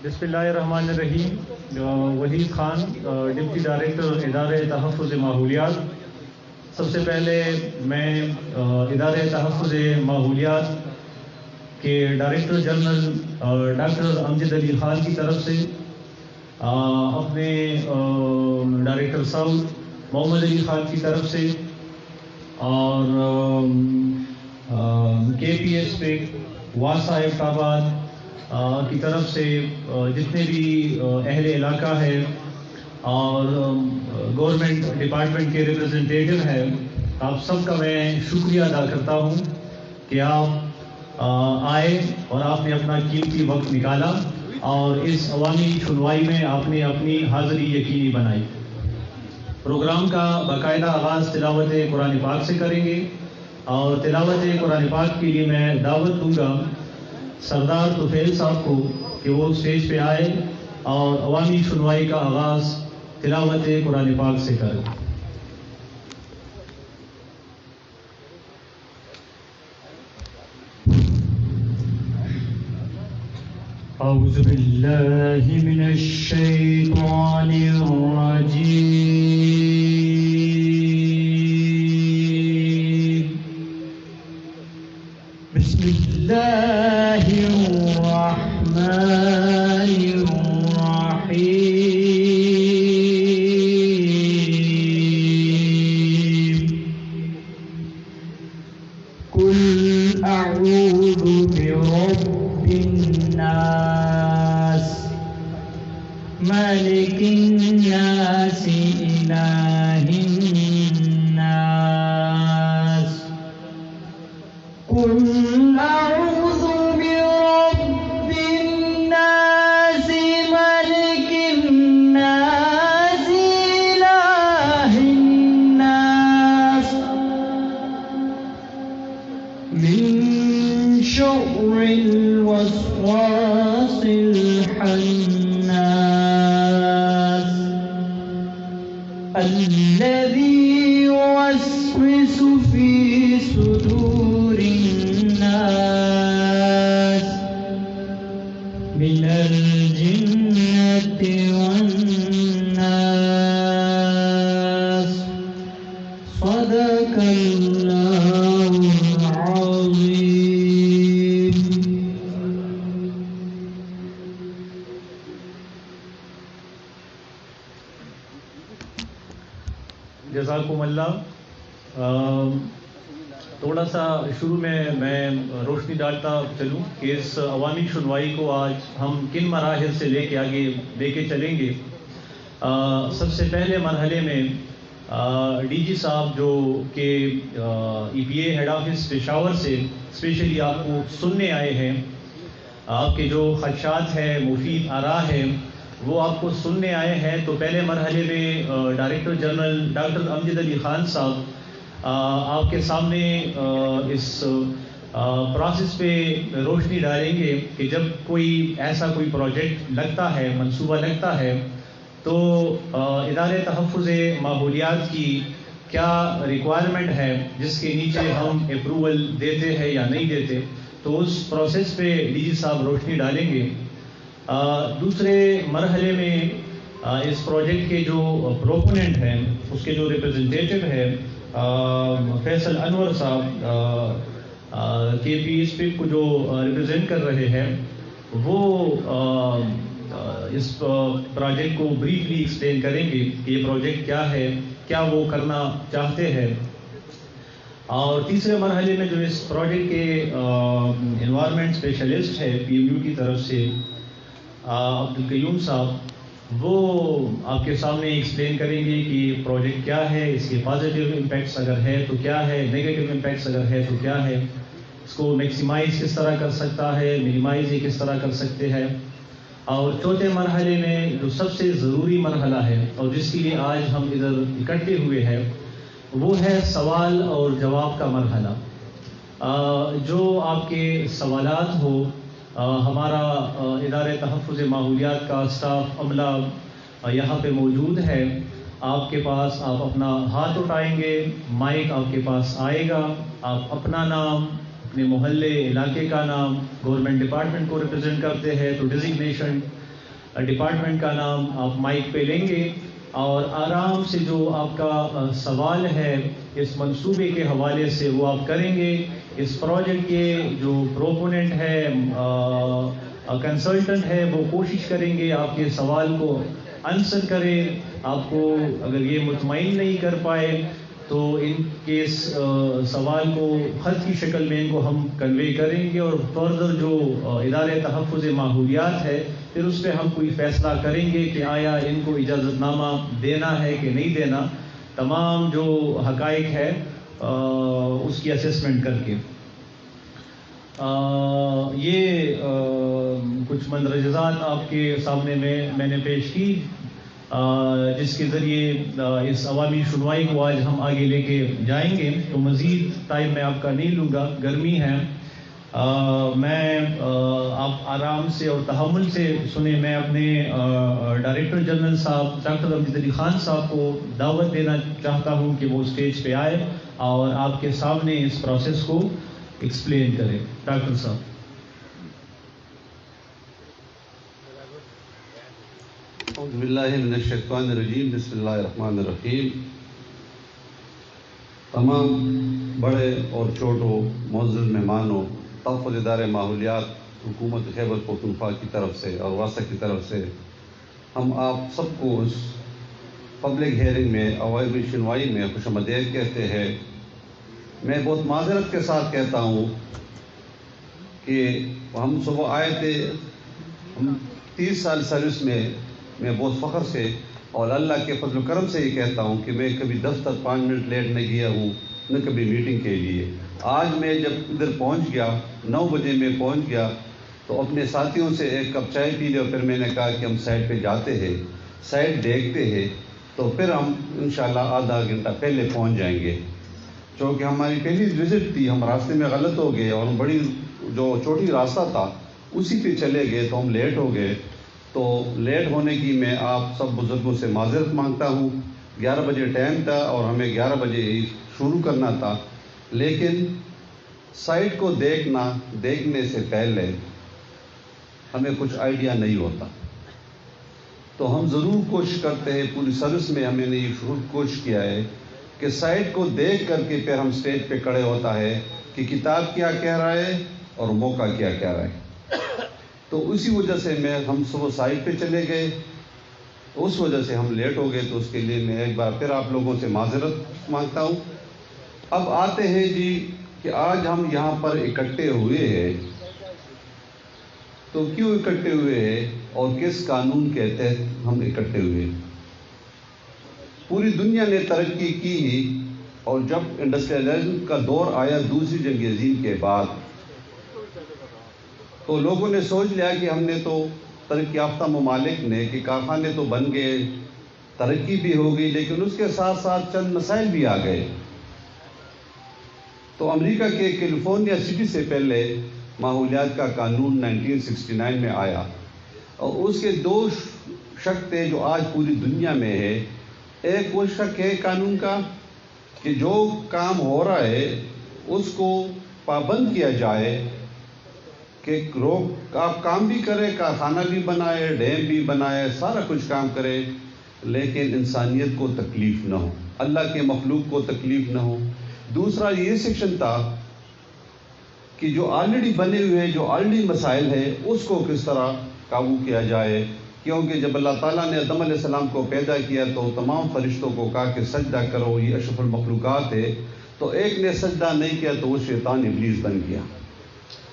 بسم اللہ الرحمن الرحیم. وحید خان, ڈپٹی ڈائریکٹر ادارہ تحفظ ماحولیات. سب سے پہلے میں ادارہ تحفظ ماحولیات کے ڈائریکٹر جنرل ڈاکٹر امجد علی خان کی طرف سے اپنے ڈائریکٹر ساؤتھ محمد علی خان کی طرف سے اور کے پی ایس پہ واسا ایبٹ آباد کی طرف سے جتنے بھی اہل علاقہ ہے اور گورنمنٹ ڈپارٹمنٹ کے ریپرزنٹیٹیو ہیں, آپ سب کا میں شکریہ ادا کرتا ہوں کہ آپ آئے اور آپ نے اپنا قیمتی وقت نکالا اور اس عوامی سنوائی میں آپ نے اپنی حاضری یقینی بنائی. پروگرام کا باقاعدہ آغاز تلاوت قرآن پاک سے کریں گے اور تلاوت قرآن پاک کے لیے میں دعوت دوں گا سردار طفیل صاحب کو کہ وہ اسٹیج پہ آئے اور عوامی سنوائی کا آغاز تلاوت قرآن پاک سے کریں. اعوذ باللہ من الشیطان الرجیم. مالك الناس إله الناس قل أعوذ برب الناس ملك الناس إله الناس من شر الوسواس الخناس الذي يوسوس في صدور الناس من الجنة والناس صدق الله العظيم. جزاکم اللہ. تھوڑا سا شروع میں روشنی ڈالتا چلوں کہ اس عوامی سنوائی کو آج ہم کن مراحل سے لے کے آگے لے کے چلیں گے. سب سے پہلے مرحلے میں ڈی جی صاحب جو کہ ای پی اے ہیڈ آفس پشاور سے اسپیشلی آپ کو سننے آئے ہیں، آپ کے جو خدشات ہیں، مفید آراء ہیں، وہ آپ کو سننے آئے ہیں. تو پہلے مرحلے میں ڈائریکٹر جنرل ڈاکٹر امجد علی خان صاحب آپ کے سامنے اس پروسیس پہ روشنی ڈالیں گے کہ جب کوئی ایسا کوئی پروجیکٹ لگتا ہے، منصوبہ لگتا ہے، تو ادارے تحفظ ماحولیات کی کیا ریکوائرمنٹ ہے جس کے نیچے ہم اپروول دیتے ہیں یا نہیں دیتے. تو اس پروسیس پہ ڈی جی صاحب روشنی ڈالیں گے. دوسرے مرحلے میں اس پروجیکٹ کے جو پروپوننٹ ہیں، اس کے جو ریپرزنٹیٹو ہیں فیصل انور صاحب کے پی ایس پی کو جو ریپرزینٹ کر رہے ہیں، وہ اس پروجیکٹ کو بریفلی ایکسپلین کریں گے کہ یہ پروجیکٹ کیا ہے، کیا وہ کرنا چاہتے ہیں. اور تیسرے مرحلے میں جو اس پروجیکٹ کے انوائرمنٹ اسپیشلسٹ ہے پی ایم یو کی طرف سے عبدالقیوم صاحب، وہ آپ کے سامنے ایکسپلین کریں گے کہ پروجیکٹ کیا ہے، اس کے پازیٹیو امپیکٹس اگر ہے تو کیا ہے، نیگیٹو امپیکٹس اگر ہے تو کیا ہے، اس کو میکسیمائز کس طرح کر سکتا ہے، منیمائز یہ کس طرح کر سکتے ہیں. اور چوتھے مرحلے میں جو سب سے ضروری مرحلہ ہے اور جس کے لیے آج ہم ادھر اکٹھے ہوئے ہیں، وہ ہے سوال اور جواب کا مرحلہ. جو آپ کے سوالات ہو، ہمارا ادارے تحفظ ماحولیات کا اسٹاف عملہ یہاں پہ موجود ہے. آپ کے پاس آپ اپنا ہاتھ اٹھائیں گے، مائک آپ کے پاس آئے گا، آپ اپنا نام، اپنے محلے علاقے کا نام، گورنمنٹ ڈپارٹمنٹ کو ریپرزینٹ کرتے ہیں تو ڈیزگنیشن ڈپارٹمنٹ کا نام آپ مائک پہ لیں گے اور آرام سے جو آپ کا سوال ہے اس منصوبے کے حوالے سے وہ آپ کریں گے. اس پروجیکٹ کے جو پروپوننٹ ہے، کنسلٹنٹ ہے، وہ کوشش کریں گے آپ کے سوال کو آنسر کرے. آپ کو اگر یہ مطمئن نہیں کر پائے تو ان کے سوال کو خط کی شکل میں ان کو ہم کنوے کریں گے اور فردر جو ادارے تحفظ ماحولیات ہے پھر اس پہ ہم کوئی فیصلہ کریں گے کہ آیا ان کو اجازت نامہ دینا ہے کہ نہیں دینا. تمام جو حقائق ہے اس کی اسسمنٹ کر کے. یہ کچھ مندرجات آپ کے سامنے میں نے پیش کی جس کے ذریعے اس عوامی سنوائی کو آج ہم آگے لے کے جائیں گے. تو مزید ٹائم میں آپ کا نہیں لوں گا، گرمی ہے. میں آپ آرام سے اور تحمل سے سنیں. میں اپنے ڈائریکٹر جنرل صاحب ڈاکٹر امجد علی خان صاحب کو دعوت دینا چاہتا ہوں کہ وہ اسٹیج پہ آئے اور آپ کے سامنے اس پروسیس کو ایکسپلین کریں. ڈاکٹر صاحب. اعوذ باللہ من الشیطان الرجیم، بسم اللہ الرحمن الرحیم. تمام بڑے اور چھوٹوں معزز مہمانوں، تحفظ ادارے ماحولیات حکومت خیبر پختونخوا کی طرف سے اور واسا کی طرف سے ہم آپ سب کو اس پبلک ہیئرنگ میں، عوامی سنوائی میں خوش آمدید کہتے ہیں. میں بہت معذرت کے ساتھ کہتا ہوں کہ ہم صبح آئے تھے. ہم 30 سال سروس میں میں بہت فخر سے اور اللہ کے فضل و کرم سے یہ کہتا ہوں کہ میں کبھی دفتر 5 منٹ لیٹ نہ گیا ہوں، نہ کبھی میٹنگ کے لیے۔ آج میں جب ادھر پہنچ گیا 9 بجے میں پہنچ گیا تو اپنے ساتھیوں سے ایک کپ چائے پی لیا، پھر میں نے کہا کہ ہم سائٹ پہ جاتے ہیں، سائٹ دیکھتے ہیں، تو پھر ہم انشاءاللہ آدھا گھنٹہ پہلے پہنچ جائیں گے، چونکہ ہماری پہلی وزٹ تھی، ہم راستے میں غلط ہو گئے اور ہم بڑی جو چھوٹی راستہ تھا اسی پہ چلے گئے تو ہم لیٹ ہو گئے۔ تو لیٹ ہونے کی میں آپ سب بزرگوں سے معذرت مانگتا ہوں۔ 11 بجے ٹائم تھا اور ہمیں 11 بجے شروع کرنا تھا، لیکن سائٹ کو دیکھنے سے پہلے ہمیں کچھ آئیڈیا نہیں ہوتا، تو ہم ضرور کوشش کرتے ہیں، پوری سروس میں ہمیں نے یہ ضرور کوشش کیا ہے کہ سائٹ کو دیکھ کر کے پھر ہم سٹیج پہ کھڑے ہوتا ہے کہ کتاب کیا کہہ رہا ہے اور موقع کیا کہہ رہا ہے۔ تو اسی وجہ سے ہم صبح سائٹ پہ چلے گئے، تو اس وجہ سے ہم لیٹ ہو گئے، تو اس کے لیے میں ایک بار پھر آپ لوگوں سے معذرت مانگتا ہوں۔ اب آتے ہیں جی کہ آج ہم یہاں پر اکٹھے ہوئے ہیں، تو کیوں اکٹھے ہوئے ہیں اور کس قانون کے تحت ہم اکٹھے ہوئے ہیں؟ پوری دنیا نے ترقی کی ہی، اور جب انڈسٹریلائزیشن کا دور آیا دوسری جنگ عظیم کے بعد، تو لوگوں نے سوچ لیا کہ ہم نے تو ترقی یافتہ ممالک نے کہ کارخانے تو بن گئے، ترقی بھی ہو گئی، لیکن اس کے ساتھ ساتھ چند مسائل بھی آ گئے۔ تو امریکہ کے کیلیفورنیا سٹی سے پہلے ماحولیات کا قانون 1969 میں آیا، اور اس کے 2 شق تھے جو آج پوری دنیا میں ہے۔ ایک وہ شق ہے قانون کا کہ جو کام ہو رہا ہے اس کو پابند کیا جائے کہ آپ کام بھی کرے، کارخانہ بھی بنائے، ڈیم بھی بنائے، سارا کچھ کام کرے، لیکن انسانیت کو تکلیف نہ ہو، اللہ کے مخلوق کو تکلیف نہ ہو۔ دوسرا یہ سیکشن تھا کہ جو آلریڈی بنے ہوئے جو آلریڈی مسائل ہے اس کو کس طرح قابو کیا جائے، کیونکہ جب اللہ تعالیٰ نے آدم علیہ السلام کو پیدا کیا تو تمام فرشتوں کو کہا کہ سجدہ کرو، یہ اشرف المخلوقات ہے، تو ایک نے سجدہ نہیں کیا تو وہ شیطان ابلیس بن گیا۔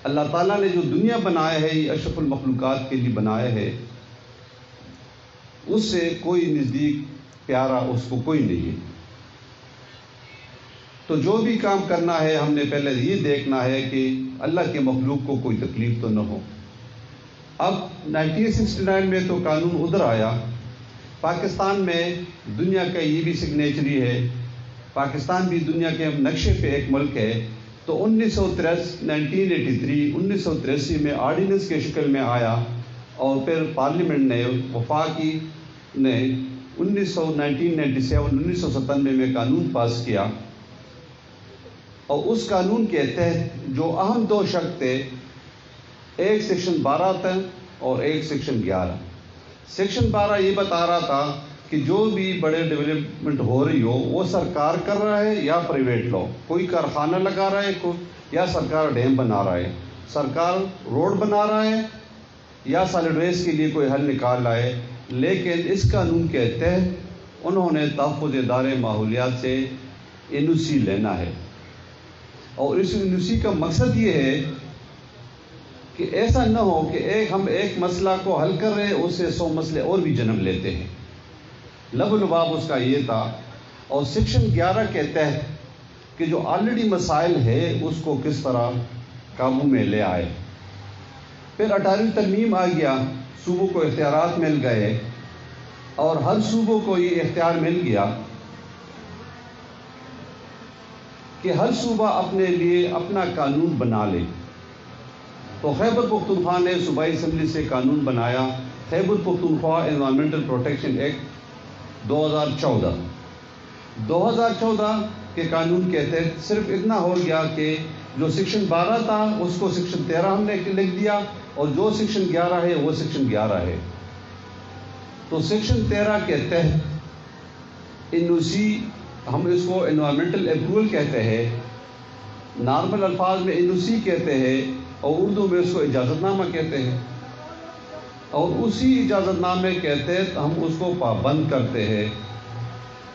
اللہ تعالیٰ نے جو دنیا بنایا ہے یہ اشرف المخلوقات کے لیے بنایا ہے، اس سے کوئی نزدیک پیارا اس کو کوئی نہیں ہے۔ تو جو بھی کام کرنا ہے ہم نے پہلے یہ دیکھنا ہے کہ اللہ کے مخلوق کو کوئی تکلیف تو نہ ہو۔ اب 1969 میں تو قانون ادھر آیا، پاکستان میں دنیا کا یہ بھی سگنیچری ہے، پاکستان بھی دنیا کے نقشے پہ ایک ملک ہے، تو 1983 میں آرڈیننس کے شکل میں آیا، اور پھر پارلیمنٹ نے وفاقی نے 1997 میں قانون پاس کیا، اور اس قانون کے تحت جو اہم 2 شق تھے، ایک سیکشن 12 تھا اور ایک سیکشن 11۔ سیکشن 12 یہ بتا رہا تھا کہ جو بھی بڑے ڈیولپمنٹ ہو رہی ہو وہ سرکار کر رہا ہے یا پرائیویٹ لوگ، کوئی کارخانہ لگا رہا ہے یا سرکار ڈیم بنا رہا ہے، سرکار روڈ بنا رہا ہے یا سالڈ ویسٹ کے لیے کوئی حل نکال رہا ہے۔ لیکن اس قانون کے تحت انہوں نے تحفظ ادارے ماحولیات سے NOC لینا ہے، اور اس NOC کا مقصد یہ ہے کہ ایسا نہ ہو کہ ہم ایک مسئلہ کو حل کر رہے ہیں اس سے 100 مسئلے اور بھی جنم لیتے ہیں۔ لب و لباب اس کا یہ تھا، اور سیکشن 11 کے تحت کہ جو آلریڈی مسائل ہے اس کو کس طرح قابو میں لے آئے۔ پھر 18ویں ترمیم آ گیا، صوبوں کو اختیارات مل گئے، اور ہر صوبوں کو یہ اختیار مل گیا کہ ہر صوبہ اپنے لیے اپنا قانون بنا لے۔ تو خیبر پختونخوا نے صوبائی اسمبلی سے قانون بنایا، Khyber Pakhtunkhwa environmental protection act 2014 کے قانون کے تحت صرف اتنا ہو گیا کہ جو سیکشن 12 تھا اس کو سیکشن 13 ہم نے لکھ دیا، اور جو سیکشن 11 ہے وہ سیکشن 11 ہے۔ تو سیکشن 13 کے تحت NOC، ہم اس کو انوائرمنٹل اپروول کہتے ہیں، نارمل الفاظ میں NOC کہتے ہیں، اور اردو میں اس کو اجازت نامہ کہتے ہیں، اور اسی اجازت نامے کے تحت ہم اس کو پابند کرتے ہیں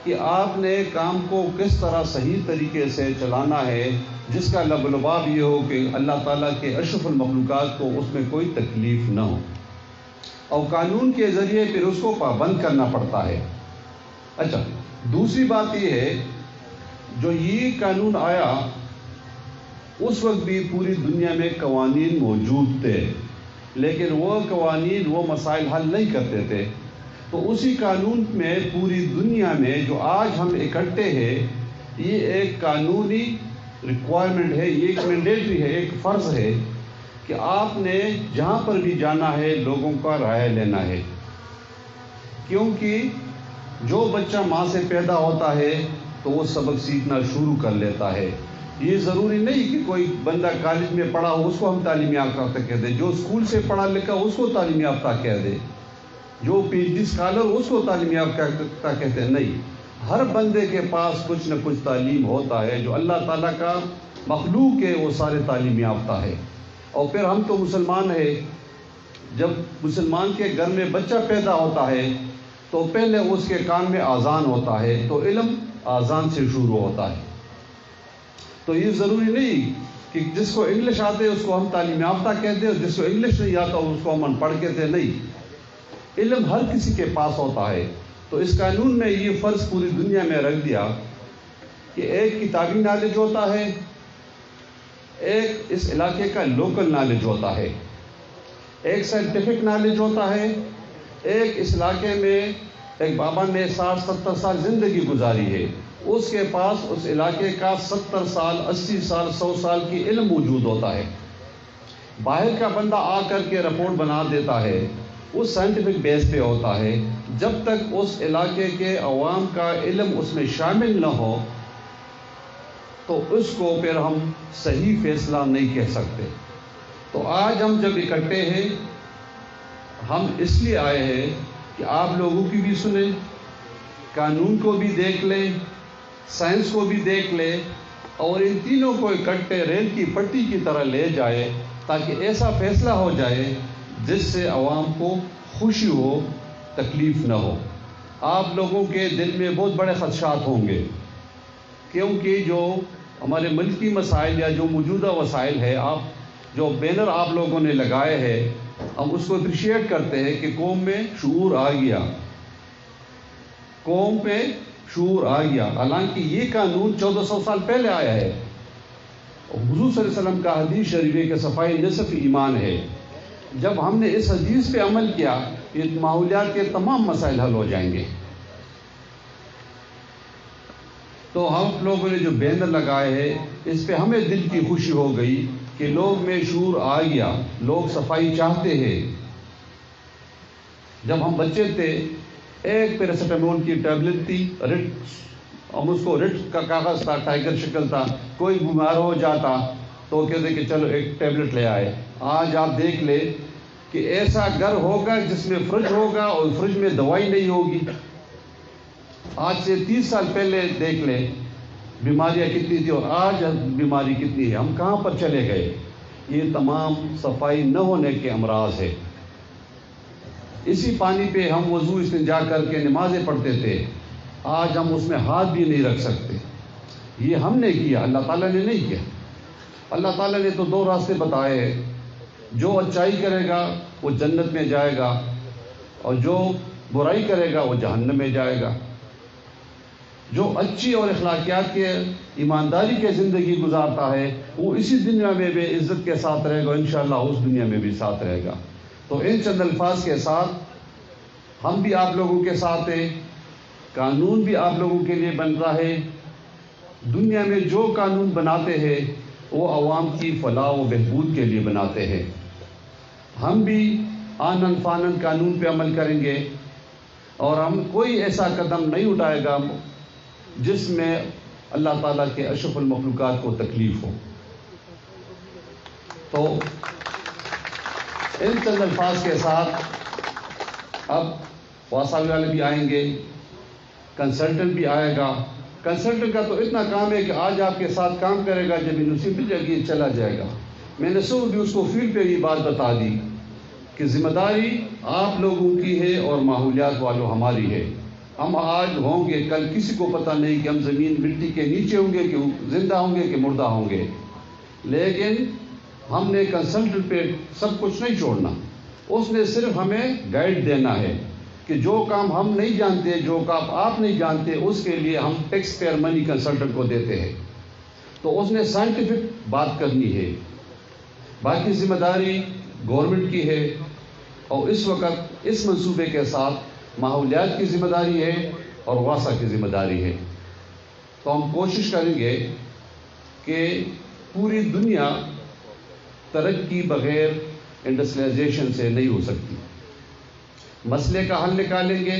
کہ آپ نے کام کو کس طرح صحیح طریقے سے چلانا ہے، جس کا لب و لباب یہ ہو کہ اللہ تعالیٰ کے اشرف المخلوقات کو اس میں کوئی تکلیف نہ ہو۔ اور قانون کے ذریعے پھر اس کو پابند کرنا پڑتا ہے۔ اچھا، دوسری بات یہ ہے، جو یہ قانون آیا اس وقت بھی پوری دنیا میں قوانین موجود تھے، لیکن وہ قوانین وہ مسائل حل نہیں کرتے تھے۔ تو اسی قانون میں پوری دنیا میں جو آج ہم اکٹھے ہیں، یہ ایک قانونی ریکوائرمنٹ ہے، یہ ایک مینڈیٹری ہے، ایک فرض ہے کہ آپ نے جہاں پر بھی جانا ہے لوگوں کا رائے لینا ہے، کیونکہ جو بچہ ماں سے پیدا ہوتا ہے تو وہ سبق سیکھنا شروع کر لیتا ہے۔ یہ ضروری نہیں کہ کوئی بندہ کالج میں پڑھا ہو اس کو ہم تعلیم یافتہ کہہ دیں، جو اسکول سے پڑھا لکھا اس کو تعلیم یافتہ کہہ دیں، جو پی ایچ ڈی اسکالر اس کو تعلیم یافتہ کہتے ہیں۔ نہیں، ہر بندے کے پاس کچھ نہ کچھ تعلیم ہوتا ہے، جو اللہ تعالیٰ کا مخلوق ہے وہ سارے تعلیم یافتہ ہے۔ اور پھر ہم تو مسلمان ہیں، جب مسلمان کے گھر میں بچہ پیدا ہوتا ہے تو پہلے اس کے کان میں اذان ہوتا ہے، تو علم اذان سے شروع ہوتا ہے۔ تو یہ ضروری نہیں کہ جس کو انگلش آتے اس کو ہم تعلیم یافتہ کہتے ہیں، اور جس کو انگلش نہیں آتا اس کو ہم ان پڑھ کہتے ہیں۔ نہیں، علم ہر کسی کے پاس ہوتا ہے۔ تو اس قانون میں یہ فرض پوری دنیا میں رکھ دیا کہ ایک کتابی نالج ہوتا ہے، ایک اس علاقے کا لوکل نالج ہوتا ہے، ایک سائنٹیفک نالج ہوتا ہے، ایک اس علاقے میں ایک بابا نے 60-70 سال زندگی گزاری ہے، اس کے پاس اس علاقے کا 70 سال 80 سال 100 سال کی علم موجود ہوتا ہے۔ باہر کا بندہ آ کر کے رپورٹ بنا دیتا ہے، اس سائنٹیفک بیس پہ ہوتا ہے۔ جب تک اس علاقے کے عوام کا علم اس میں شامل نہ ہو تو اس کو پھر ہم صحیح فیصلہ نہیں کہہ سکتے۔ تو آج ہم جب اکٹھے ہیں، ہم اس لیے آئے ہیں کہ آپ لوگوں کی بھی سنیں، قانون کو بھی دیکھ لیں، سائنس کو بھی دیکھ لیں، اور ان تینوں کو اکٹھے ریل کی پٹی کی طرح لے جائے، تاکہ ایسا فیصلہ ہو جائے جس سے عوام کو خوشی ہو، تکلیف نہ ہو۔ آپ لوگوں کے دل میں بہت بڑے خدشات ہوں گے، کیونکہ جو ہمارے ملکی مسائل یا جو موجودہ وسائل ہے، آپ جو بینر آپ لوگوں نے لگائے ہیں، ہم اس کو اپریشیٹ کرتے ہیں کہ قوم میں شعور آ گیا، قوم پہ شعور آ گیا۔ حالانکہ یہ قانون 1400 سال پہلے آیا ہے۔ حضور صلی اللہ علیہ وسلم کا حدیث شریف ہے کہ صفائی نصف ایمان ہے۔ جب ہم نے اس حدیث پہ عمل کیا، یہ ماحولیات کے تمام مسائل حل ہو جائیں گے۔ تو ہم لوگوں نے جو بینر لگائے ہیں، اس پہ ہمیں دل کی خوشی ہو گئی کہ لوگ میں شعور آ گیا، لوگ صفائی چاہتے ہیں۔ جب ہم بچے تھے، ایک پیراسیٹامول کی ٹیبلٹ تھی، ہم اس کو رٹ کا کاغذ تھا، ٹائگر شکل تھا، کوئی بیمار ہو جاتا تو کہتے کہ چلو ایک ٹیبلٹ لے آئے۔ آج آپ دیکھ لیں کہ ایسا گھر ہوگا جس میں فریج ہوگا اور فریج میں دوائی نہیں ہوگی۔ آج سے 30 سال پہلے دیکھ لیں بیماریاں کتنی تھی اور آج بیماری کتنی ہے، ہم کہاں پر چلے گئے۔ یہ تمام صفائی نہ ہونے کے امراض ہے۔ اسی پانی پہ ہم وضو استنجا کر کے نمازیں پڑھتے تھے، آج ہم اس میں ہاتھ بھی نہیں رکھ سکتے۔ یہ ہم نے کیا، اللہ تعالیٰ نے نہیں کیا۔ اللہ تعالیٰ نے تو 2 راستے بتائے ہیں، جو اچائی کرے گا وہ جنت میں جائے گا، اور جو برائی کرے گا وہ جہنم میں جائے گا۔ جو اچھی اور اخلاقیات کے ایمانداری کے زندگی گزارتا ہے وہ اسی دنیا میں بھی عزت کے ساتھ رہے گا، انشاءاللہ اس دنیا میں بھی ساتھ رہے گا۔ تو ان چند الفاظ کے ساتھ ہم بھی آپ لوگوں کے ساتھ ہیں، قانون بھی آپ لوگوں کے لیے بن رہا ہے۔ دنیا میں جو قانون بناتے ہیں وہ عوام کی فلاح و بہبود کے لیے بناتے ہیں۔ ہم بھی آنن فانن قانون پہ عمل کریں گے، اور ہم کوئی ایسا قدم نہیں اٹھائے گا جس میں اللہ تعالیٰ کے اشرف المخلوقات کو تکلیف ہو۔ تو ان چند الفاظ کے ساتھ اب واساوی والے بھی آئیں گے، کنسلٹنٹ بھی آئے گا۔ کنسلٹنٹ کا تو اتنا کام ہے کہ آج آپ کے ساتھ کام کرے گا، جب نصیب مل جائے گی چلا جائے گا۔ میں نے صبح بھی اس کو فیلڈ پہ یہ بات بتا دی کہ ذمہ داری آپ لوگوں کی ہے اور ماحولیات والوں ہماری ہے۔ ہم آج ہوں گے، کل کسی کو پتہ نہیں کہ ہم زمین مٹی کے نیچے ہوں گے کہ زندہ ہوں گے کہ مردہ ہوں گے، لیکن ہم نے کنسلٹنٹ پہ سب کچھ نہیں چھوڑنا۔ اس نے صرف ہمیں گائیڈ دینا ہے کہ جو کام ہم نہیں جانتے، جو کام آپ نہیں جانتے، اس کے لیے ہم ٹیکس پیئر منی کنسلٹنٹ کو دیتے ہیں. تو اس نے سائنٹیفک بات کرنی ہے. باقی ذمہ داری گورنمنٹ کی ہے، اور اس وقت اس منصوبے کے ساتھ ماحولیات کی ذمہ داری ہے اور واسا کی ذمہ داری ہے. تو ہم کوشش کریں گے کہ پوری دنیا ترقی بغیر انڈسٹریلائزیشن سے نہیں ہو سکتی. مسئلے کا حل نکالیں گے،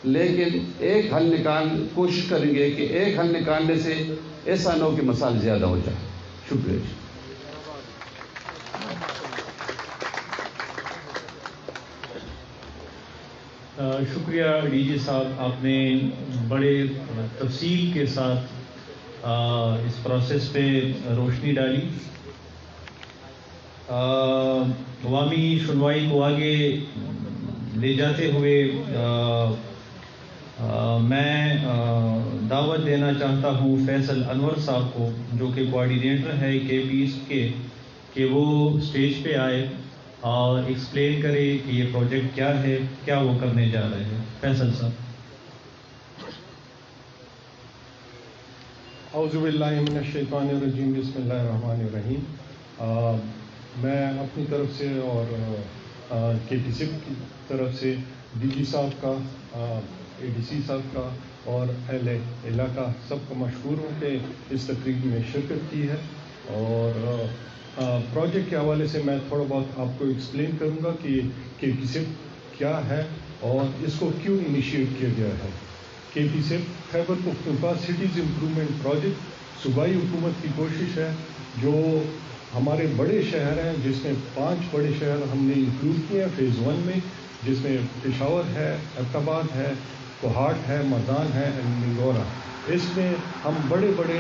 لیکن ایک حل کوشش کریں گے کہ ایک حل نکالنے سے ایسا نہ ہو کہ مسائل زیادہ ہو جائے. شکریہ. شکریہ ڈی جی صاحب، آپ نے بڑے تفصیل کے ساتھ اس پروسیس پہ روشنی ڈالی. عوامی سنوائی کو آگے لے جاتے ہوئے میں دعوت دینا چاہتا ہوں فیصل انور صاحب کو، جو کہ کوآرڈینیٹر ہے KPS کے، کہ وہ اسٹیج پہ آئے اور ایکسپلین کرے کہ یہ پروجیکٹ کیا ہے، کیا وہ کرنے جا رہے ہیں. فیصل صاحب. اعوذ باللہ من الشیطان الرجیم، بسم اللہ الرحمن الرحیم. میں اپنی طرف سے اور KPSIP کی طرف سے DG صاحب کا، ADC صاحب کا اور اہل علاقہ سب کو مشکور ہوں کہ اس تقریب میں شرکت کی ہے. اور پروجیکٹ کے حوالے سے میں تھوڑا بہت آپ کو ایکسپلین کروں گا کہ KPSIP کیا ہے اور اس کو کیوں انیشیٹ کیا گیا ہے. KPSIP Khyber Pakhtunkhwa cities improvement project صوبائی حکومت کی کوشش ہے، جو ہمارے بڑے شہر ہیں، جس میں 5 بڑے شہر ہم نے انکلوڈ کیے ہیں فیز 1 میں، جس میں پشاور ہے، ایبٹ آباد ہے، کوہاٹ ہے، مردان ہے، نگورہ. اس میں ہم بڑے بڑے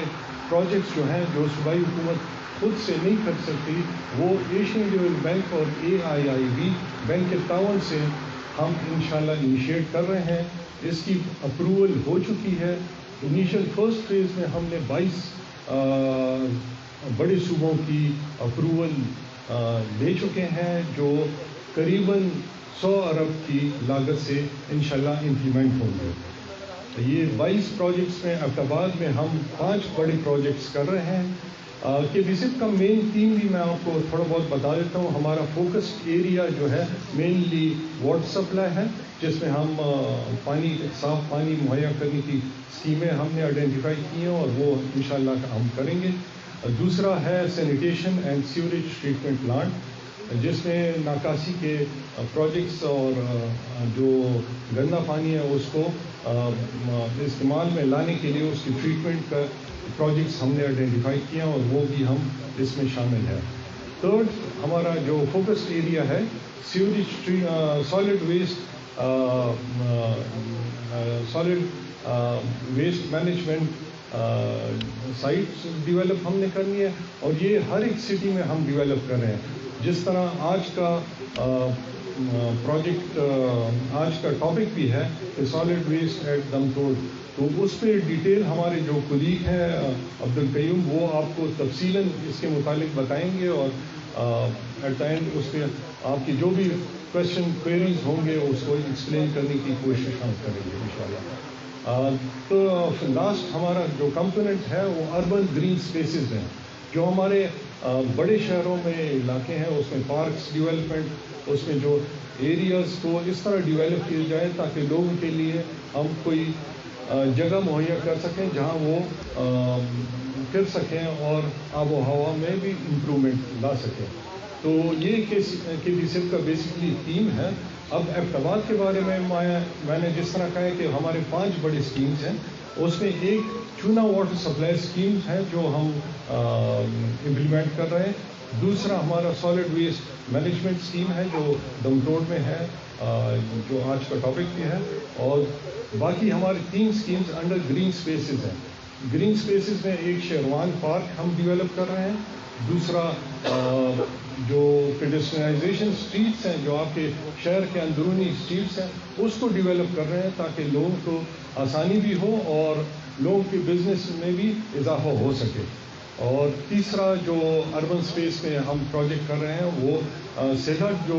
پروجیکٹس جو ہیں، جو صوبائی حکومت خود سے نہیں کر سکتی، وہ ایشین ڈیولپمنٹ بینک اور AIIB بینک کے تعاون سے ہم انشاءاللہ انیشیٹ کر رہے ہیں. اس کی اپروول ہو چکی ہے. انیشیل فرسٹ فیز میں ہم نے 22 بڑے صوبوں کی اپروول لے چکے ہیں، جو قریباً 100 ارب کی لاگت سے انشاءاللہ امپلیمنٹ ہوں گے. یہ 22 پروجیکٹس میں ایبٹ آباد میں ہم 5 بڑے پروجیکٹس کر رہے ہیں. KPSIP کا مین تھیم بھی میں آپ کو تھوڑا بہت بتا دیتا ہوں. ہمارا فوکس ایریا جو ہے مینلی واٹر سپلائی ہے، جس میں ہم پانی، صاف پانی مہیا کرنے کی اسکیمیں ہم نے آئیڈینٹیفائی کی ہیں اور وہ انشاءاللہ ہم کریں گے. دوسرا ہے sanitation and sewerage treatment plant, جس میں ناکاسی کے پروجیکٹس اور جو گندا پانی ہے اس کو استعمال میں لانے کے لیے اس کی ٹریٹمنٹ کا پروجیکٹس ہم نے آئیڈینٹیفائی کیے ہیں اور وہ بھی ہم اس میں شامل ہے. تھرڈ ہمارا جو فوکس ایریا ہے sewerage solid waste management sites develop ہم نے کرنی ہے، اور یہ ہر ایک سٹی میں ہم ڈیولپ کر رہے ہیں. جس طرح آج کا پروجیکٹ، آج کا ٹاپک بھی ہے کہ سالڈ ویسٹ ایٹ دمتوڑ، تو اس پہ ڈیٹیل ہمارے جو کولیگ ہیں عبدالقیوم، وہ آپ کو تفصیلاً اس کے متعلق بتائیں گے، اور ایٹ دا اینڈ اس پہ آپ کی جو بھی کویشچن کوئریز ہوں گے اس کو ایکسپلین کرنے کی کوشش ہم کریں گے انشاءاللہ. تو لاسٹ ہمارا جو کمپوننٹ ہے وہ اربن گرین اسپیسز ہیں، جو ہمارے بڑے شہروں میں علاقے ہیں، اس میں پارکس ڈیولپمنٹ، اس میں جو ایریاز کو اس طرح ڈیولپ کیے جائے تاکہ لوگوں کے لیے ہم کوئی جگہ مہیا کر سکیں جہاں وہ پھر سکیں اور آب و ہوا میں بھی امپرومنٹ لا سکیں. تو یہ KPSIP کا بیسکلی تھیم ہے. اب ایبٹ آباد کے بارے میں میں نے جس طرح کہا ہے کہ ہمارے 5 بڑی اسکیمز ہیں، اس میں ایک چونا واٹر سپلائی اسکیم ہے جو ہم امپلیمنٹ کر رہے ہیں. دوسرا ہمارا سالڈ ویسٹ مینجمنٹ اسکیم ہے جو دمتوڑ میں ہے، جو آج کا ٹاپک بھی ہے. اور باقی ہماری 3 اسکیمز انڈر گرین اسپیسز ہیں. گرین اسپیسز میں ایک شیروان پارک ہم ڈیولپ کر رہے ہیں. دوسرا جو پیڈسٹرائزیشن اسٹریٹس ہیں، جو آپ کے شہر کے اندرونی اسٹریٹس ہیں، اس کو ڈیولپ کر رہے ہیں تاکہ لوگوں کو آسانی بھی ہو اور لوگوں کے بزنس میں بھی اضافہ ہو سکے. اور تیسرا جو اربن اسپیس میں ہم پروجیکٹ کر رہے ہیں وہ صحت جو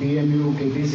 PMU KP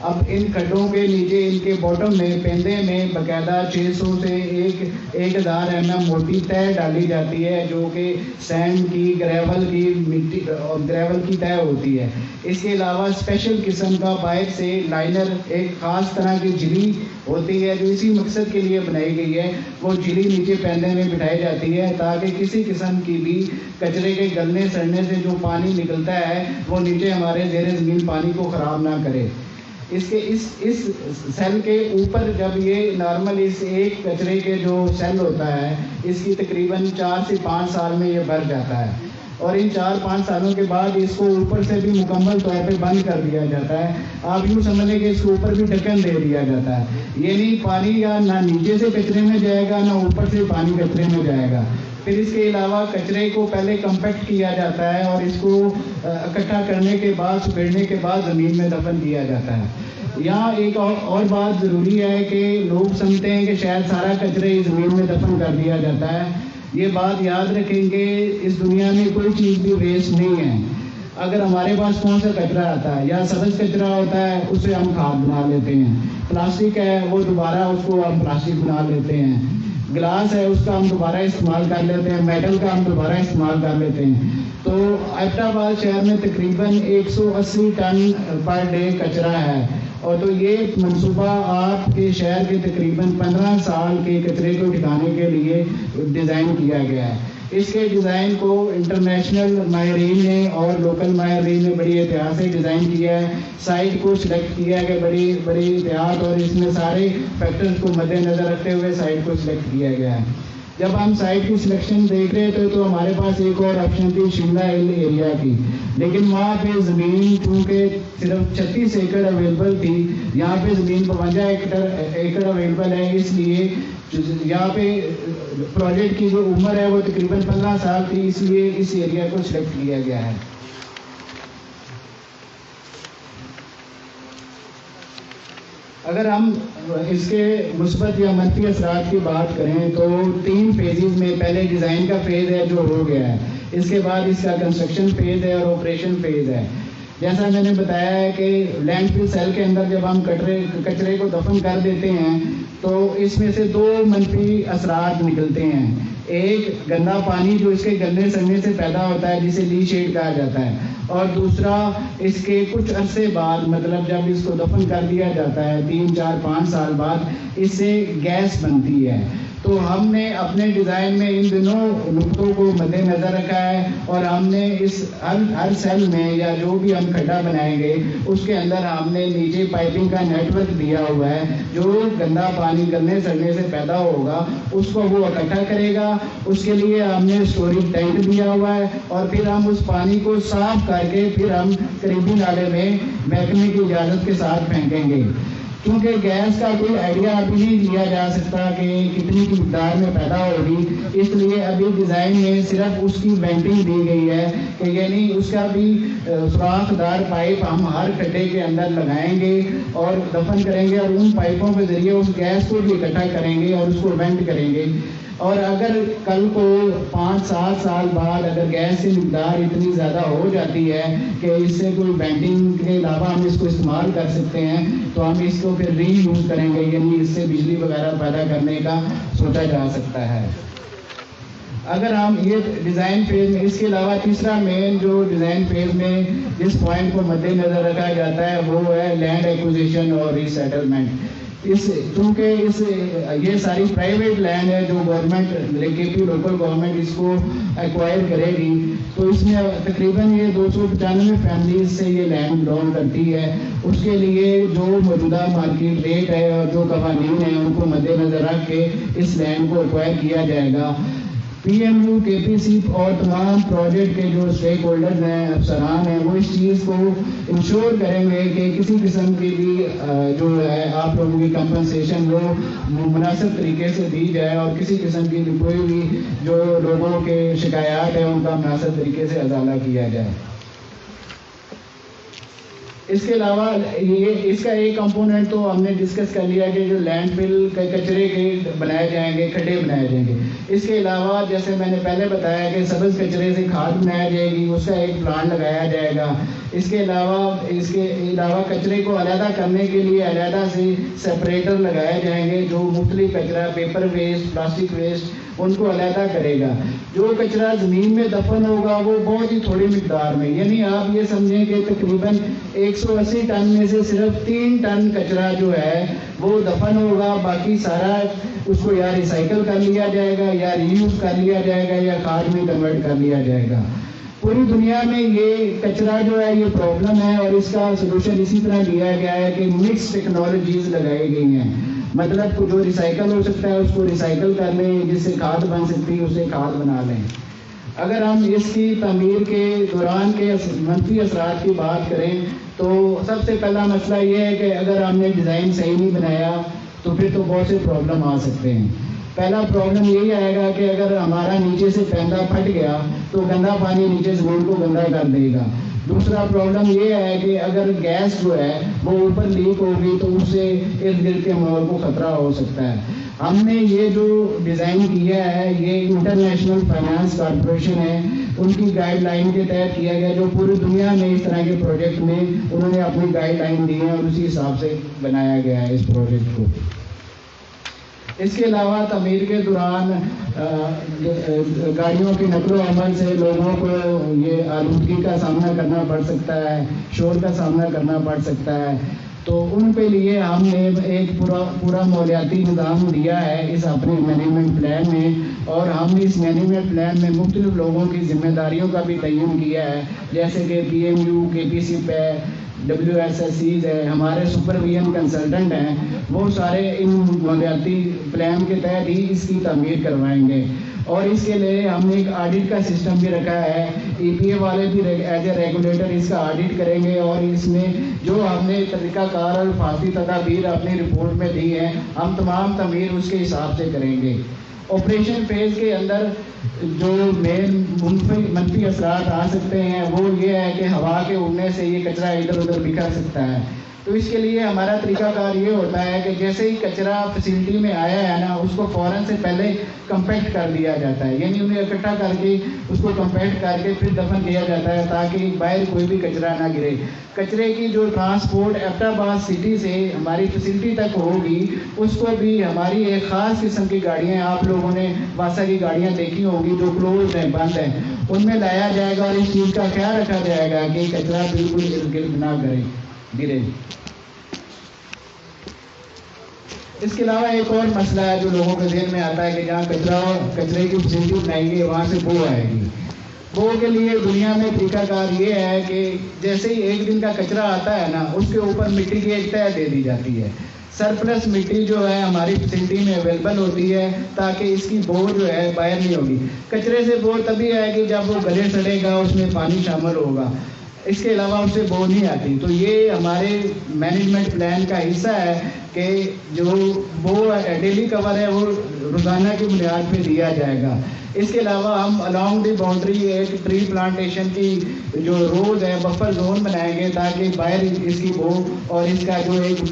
اب ان کھڈوں کے نیچے ان کے باٹم میں پیندے میں باقاعدہ 600 سے 1000 mm موٹی تہ ڈالی جاتی ہے، جو کہ سینڈ کی، گریول کی، مٹی اور گریول کی تہ ہوتی ہے۔ اس کے علاوہ اسپیشل قسم کا باہر سے لائنر، ایک خاص طرح کی جھلی ہوتی ہے جو اسی مقصد کے لیے بنائی گئی ہے، وہ جھلی نیچے پیندے میں بٹھائی جاتی ہے تاکہ کسی قسم کی بھی کچرے کے گلنے سڑنے سے جو پانی نکلتا ہے وہ نیچے ہمارے زیر زمین پانی کو خراب نہ کرے۔ اس سیل کے اوپر جب یہ نارمل اس ایک کچرے کے جو سیل ہوتا ہے اس کی تقریباً 4 سے 5 سال میں یہ بھر جاتا ہے، اور ان 4-5 سالوں کے بعد اس کو اوپر سے بھی مکمل طور پہ بند کر دیا جاتا ہے۔ آپ یوں سمجھ لیں کہ اس کے اوپر بھی ڈھکن دے دیا جاتا ہے، یعنی پانی یا نہ نیچے سے کچرے میں جائے گا نہ اوپر سے پانی کچرے میں جائے گا۔ پھر اس کے علاوہ کچرے کو پہلے کمپیکٹ کیا جاتا ہے اور اس کو اکٹھا کرنے کے بعد، سکیڑنے کے بعد زمین میں دفن کیا جاتا ہے۔ یہاں ایک اور بات ضروری ہے کہ لوگ سمجھتے ہیں کہ شاید سارا کچرے زمین میں دفن کر دیا جاتا ہے۔ یہ بات یاد رکھیں کہ اس دنیا میں کوئی چیز بھی ویسٹ نہیں ہے۔ اگر ہمارے پاس کون سا کچرا آتا ہے، یا سبز کچرا ہوتا ہے اسے ہم کھاد بنا لیتے ہیں، پلاسٹک ہے وہ دوبارہ اس کو ہم پلاسٹک بنا لیتے ہیں، گلاس ہے اس کا ہم دوبارہ استعمال کر لیتے ہیں، میٹل کا ہم دوبارہ استعمال کر لیتے ہیں۔ تو ایبٹ آباد شہر میں تقریباً 180 ٹن پر ڈے کچرا ہے، اور تو یہ منصوبہ آپ کے شہر کے تقریباً 15 سال کے کچرے کو ٹھکانے کے لیے ڈیزائن کیا گیا ہے۔ اس کے ڈیزائن کو انٹرنیشنل ماہرین نے اور لوکل ماہرین نے بڑی احتیاط سے ڈیزائن کیا ہے، سائٹ کو سلیکٹ کیا ہے کہ بڑی احتیاط اور اس میں سارے فیکٹرز کو مد نظر رکھتے ہوئے سائٹ کو سلیکٹ کیا گیا ہے۔ جب ہم سائٹ کی سلیکشن دیکھ رہے تھے تو ہمارے پاس ایک اور آپشن تھی شملہ ہل ایریا کی، لیکن وہاں پہ زمین چونکہ صرف 36 ایکڑ اویلیبل تھی، یہاں پہ زمین 52 ایکڑ اویلیبل ہے، اس لیے یہاں پہ پروجیکٹ کی جو عمر ہے وہ تقریباً 15 سال تھی، اس لیے اس ایریا کو سلیکٹ کیا گیا ہے۔ اگر ہم اس کے مثبت یا منفی اثرات کی بات کریں تو 3 فیزز میں، پہلے ڈیزائن کا فیز ہے جو ہو گیا ہے، اس کے بعد اس کا کنسٹرکشن فیز ہے اور آپریشن فیز ہے۔ جیسا میں نے بتایا ہے کہ لینڈ فل سیل کے اندر جب ہم کچرے کو دفن کر دیتے ہیں تو اس میں سے 2 منفی اثرات نکلتے ہیں۔ ایک گندا پانی جو اس کے گلنے سڑنے سے پیدا ہوتا ہے جسے لیچیٹ کہا جاتا ہے، اور دوسرا اس کے کچھ عرصے بعد، مطلب جب اس کو دفن کر دیا جاتا ہے 3, 4, 5 سال بعد اس سے گیس بنتی ہے۔ تو ہم نے اپنے ڈیزائن میں ان دونوں نقطوں کو مد نظر رکھا ہے، اور ہم نے اس ہر سیل میں یا جو بھی ہم کھڈا بنائیں گے اس کے اندر ہم نے نیچے پائپنگ کا نیٹ ورک دیا ہوا ہے، جو گندا پانی گلنے سڑنے سے پیدا ہوگا اس کو وہ اکٹھا کرے گا۔ اس کے لیے ہم نے اسٹوریج ٹینک دیا ہوا ہے، اور پھر ہم اس پانی کو صاف کر کے پھر ہم قریبی نالے میں محکمے کی اجازت کے ساتھ پھینکیں گے۔ کیونکہ گیس کا کوئی آئیڈیا ابھی نہیں لیا جا سکتا کہ کتنی کی مقدار میں پیدا ہوگی، اس لیے ابھی ڈیزائن میں صرف اس کی وینٹنگ دی گئی ہے کہ یعنی اس کا بھی سوراخ دار پائپ ہم ہر کھڈے کے اندر لگائیں گے اور دفن کریں گے، اور ان پائپوں کے ذریعے اس گیس کو بھی اکٹھا کریں گے اور اس کو وینٹ کریں گے۔ اور اگر کل کو 5-7 سال بعد اگر گیس کی مقدار اتنی زیادہ ہو جاتی ہے کہ اس سے کوئی وینٹنگ کے علاوہ ہم اس کو استعمال کر سکتے ہیں تو ہم اس کو پھر ری یوز کریں گے، یعنی اس سے بجلی وغیرہ پیدا کرنے کا سوچا جا سکتا ہے۔ اگر ہم یہ ڈیزائن فیز میں، اس کے علاوہ تیسرا مین جو ڈیزائن فیز میں جس پوائنٹ کو مد نظر رکھا جاتا ہے وہ ہے لینڈ ایکوزیشن اور ری سیٹلمنٹ۔ چونکہ یہ ساری پرائیویٹ لینڈ ہے جو گورنمنٹ KP لوکل گورنمنٹ اس کو ایکوائر کرے گی، تو اس میں تقریباً یہ 295 فیملیز سے یہ لینڈ بلانگ کرتی ہے۔ اس کے لیے جو موجودہ مارکیٹ ریٹ ہے اور جو قوانین ہیں ان کو مد نظر رکھ کے اس لینڈ کو ایکوائر کیا جائے گا۔ PMU KPC اور تمام پروجیکٹ کے جو اسٹیک ہولڈرز ہیں، افسران ہیں، وہ اس چیز کو انشور کریں گے کہ کسی قسم کی بھی جو ہے آپ لوگوں کی کمپنسیشن وہ مناسب طریقے سے دی جائے، اور کسی قسم کی کوئی بھی جو لوگوں کے شکایات ہیں ان کا مناسب طریقے سے ازالہ کیا جائے۔ اس کے علاوہ یہ اس کا ایک کمپوننٹ تو ہم نے ڈسکس کر لیا کہ جو لینڈ فل کے کچرے کے بنائے جائیں گے، کھڈے بنائے جائیں گے. اس کے علاوہ جیسے میں نے پہلے بتایا کہ سبز کچرے سے کھاد بنایا جائے گی، اس کا ایک پلانٹ لگایا جائے گا. اس کے علاوہ کچرے کو علیحدہ کرنے کے لیے علیحدہ سے سپریٹر لگائے جائیں گے جو مختلف کچرا، پیپر ویسٹ، پلاسٹک ویسٹ، ان کو علیحدہ کرے گا. جو کچرا زمین میں دفن ہوگا وہ بہت ہی تھوڑی مقدار میں، یعنی آپ یہ سمجھیں کہ تقریباً 180 ٹن میں سے صرف 3 ٹن کچرا جو ہے وہ دفن ہوگا. باقی سارا اس کو یا ریسائیکل کر لیا جائے گا، یا ری یوز کر لیا جائے گا، یا کھاد میں کنورٹ کر لیا جائے گا. پوری دنیا میں یہ کچرا جو ہے یہ پرابلم ہے، اور اس کا سلوشن اسی طرح دیا گیا ہے کہ مکس ٹیکنالوجیز لگائی گئی ہیں. مطلب جو ریسائیکل ہو سکتا ہے اس کو ریسائیکل کر لیں، جس سے کھاد بن سکتی ہے اسے کھاد بنا لیں. اگر ہم اس کی تعمیر کے دوران کے منفی اثرات کی بات کریں تو سب سے پہلا مسئلہ یہ ہے کہ اگر ہم نے ڈیزائن صحیح نہیں بنایا تو پھر تو بہت سے پرابلم آ سکتے ہیں. پہلا پرابلم یہی آئے گا کہ اگر ہمارا نیچے سے پیندا پھٹ گیا تو گندا پانی نیچے زمین کو گندا کر دے گا. دوسرا پرابلم یہ ہے کہ اگر گیس جو ہے وہ اوپر لیک ہوگی تو اس سے ارد گرد کے ماحول کو خطرہ ہو سکتا ہے. ہم نے یہ جو ڈیزائن کیا ہے یہ انٹرنیشنل فائنانس کارپوریشن ہے، ان کی گائیڈ لائن کے تحت کیا گیا، جو پوری دنیا میں اس طرح کے پروجیکٹ میں انہوں نے اپنی گائیڈ لائن دی ہے اور اسی حساب سے بنایا گیا ہے اس پروجیکٹ کو. اس کے علاوہ تعمیر کے دوران گاڑیوں کے نقل و حمل سے لوگوں کو یہ آلودگی کا سامنا کرنا پڑ سکتا ہے، شور کا سامنا کرنا پڑ سکتا ہے. تو ان کے لیے ہم نے ایک پورا ماحولیاتی نظام دیا ہے اس اپنے مینجمنٹ پلان میں، اور ہم نے اس مینجمنٹ پلان میں مختلف لوگوں کی ذمہ داریوں کا بھی تعین کیا ہے، جیسے کہ پی ایم یو، کے پی سی پے، WSSCs ہے، ہمارے سپرویژن کنسلٹنٹ ہیں، وہ سارے ان ماحولیاتی پلان کے تحت ہی اس کی تعمیر کروائیں گے. اور اس کے لیے ہم نے ایک آڈٹ کا سسٹم بھی رکھا ہے. EPA والے بھی ایز اے ریگولیٹر اس کا آڈٹ کریں گے، اور اس میں جو ہم نے طریقہ کار اور حفاظتی تدابیر اپنی رپورٹ میں دی ہیں ہم تمام تعمیر اس کے حساب سے کریں گے. آپریشن فیز کے اندر جو مین منفی اثرات آ سکتے ہیں وہ یہ ہے کہ ہوا کے اڑنے سے یہ کچرا ادھر ادھر بکھر سکتا ہے. تو اس کے لیے ہمارا طریقہ کار یہ ہوتا ہے کہ جیسے ہی کچرا فیسلٹی میں آیا ہے نا، اس کو فوراً سے پہلے کمپیکٹ کر دیا جاتا ہے، یعنی انہیں اکٹھا کر کے اس کو کمپیکٹ کر کے پھر دفن کیا جاتا ہے تاکہ باہر کوئی بھی کچرا نہ گرے. کچرے کی جو ٹرانسپورٹ ایبٹ آباد سٹی سے ہماری فیسلٹی تک ہوگی، اس کو بھی ہماری ایک خاص قسم کی گاڑیاں، آپ لوگوں نے واسا کی گاڑیاں دیکھی ہوں گی جو کلوز ہیں، بند ہیں، ان میں لایا جائے گا اور اس چیز کا خیال رکھا جائے گا کہ کچرا بالکل ارد گرد نہ گرے. اس کے علاوہ ایک اور مسئلہ ہے جو لوگوں کے ذہن میں آتا ہے کہ جہاں کچرے کی فیسلٹی بنائیں گے وہاں سے بو آئے گی. بو کے لیے دنیا میں طریقہ کار یہ ہے کہ جیسے ہی ایک دن کا کچرا آتا ہے نا، اس کے اوپر مٹی کی ایک تہ دے دی جاتی ہے. سرپلس مٹی جو ہے ہماری فیسلٹی میں اویلیبل ہوتی ہے تاکہ اس کی بو جو ہے باہر نہیں ہوگی. کچرے سے بو تبھی آئے گی جب وہ گلے سڑے گا، اس میں پانی شامل ہوگا، اس کے علاوہ اس سے بو نہیں آتی. تو یہ ہمارے مینجمنٹ پلان کا حصہ ہے کہ جو بو ڈیلی کور ہے وہ روزانہ کی بنیاد پہ دیا جائے گا. اس کے علاوہ ہم الانگ دی باؤنڈری ایک ٹری پلانٹیشن کی جو روز ہے بفر زون بنائیں گے تاکہ باہر اس کی بو اور اس کا جو ایک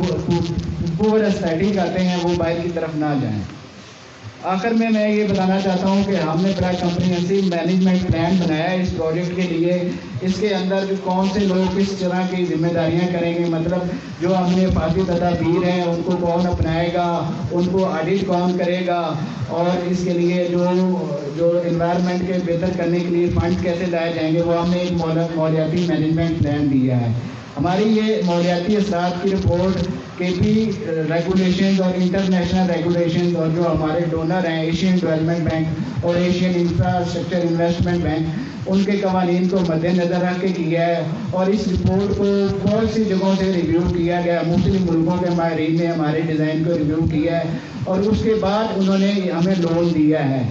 پور اسٹیٹک آتے ہیں وہ باہر کی طرف نہ جائیں. آخر میں یہ بتانا چاہتا ہوں کہ ہم نے بڑا کمپریہنسو مینجمنٹ پلان بنایا ہے اس پروجیکٹ کے لیے. اس کے اندر جو کون سے لوگ کس طرح کی ذمہ داریاں کریں گے، مطلب جو ہم نے حفاظتی تدابیر ہیں ان کو کون اپنائے گا، ان کو آڈٹ کون کرے گا، اور اس کے لیے جو انوائرمنٹ کے بہتر کرنے کے لیے فنڈ کیسے لائے جائیں گے، وہ ہم نے ایک ماحولیاتی مینجمنٹ پلان دیا ہے. ہماری یہ ماحولیاتی اثرات کی رپورٹ KP ریگولیشنز اور انٹرنیشنل ریگولیشنز اور جو ہمارے ڈونر ہیں ایشین ڈیولپمنٹ بینک اور ایشین انفراسٹرکچر انویسٹمنٹ بینک، ان کے قوانین کو مد نظر رکھ کے کیا ہے. اور اس رپورٹ کو بہت سی جگہوں سے ریویو کیا گیا، مختلف ملکوں کے ماہرین نے ہمارے ڈیزائن کو ریویو کیا ہے اور اس کے بعد انہوں نے ہمیں لون دیا ہے.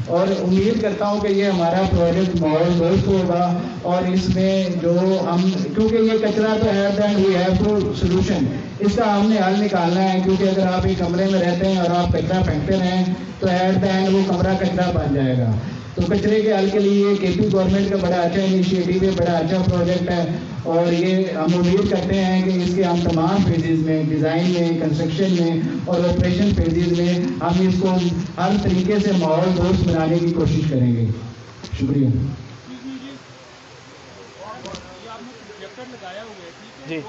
اور امید کرتا ہوں کہ یہ ہمارا پروجیکٹ ماحول دوست ہوگا، اور اس میں جو ہم کیونکہ یہ کچرا تو ہے دین وی ہیو ٹو سولوشن، اس کا ہم نے حل نکالنا ہے. کیونکہ اگر آپ ایک کمرے میں رہتے ہیں اور آپ کچرا پھینکتے رہیں تو ایٹ دا اینڈ وہ کمرہ کچرا بن جائے گا. تو کچرے کے حل کے لیے KP گورنمنٹ کا بڑا اچھا انیشیٹو ہے, بڑا اچھا پروجیکٹ ہے, اور یہ ہم امید کرتے ہیں کہ اس کے ہم تمام فیزز میں, ڈیزائن میں, کنسٹرکشن میں اور آپریشن فیزز میں ہم اس کو ہر طریقے سے ماحول دوست بنانے کی کوشش کریں گے. شکریہ. جی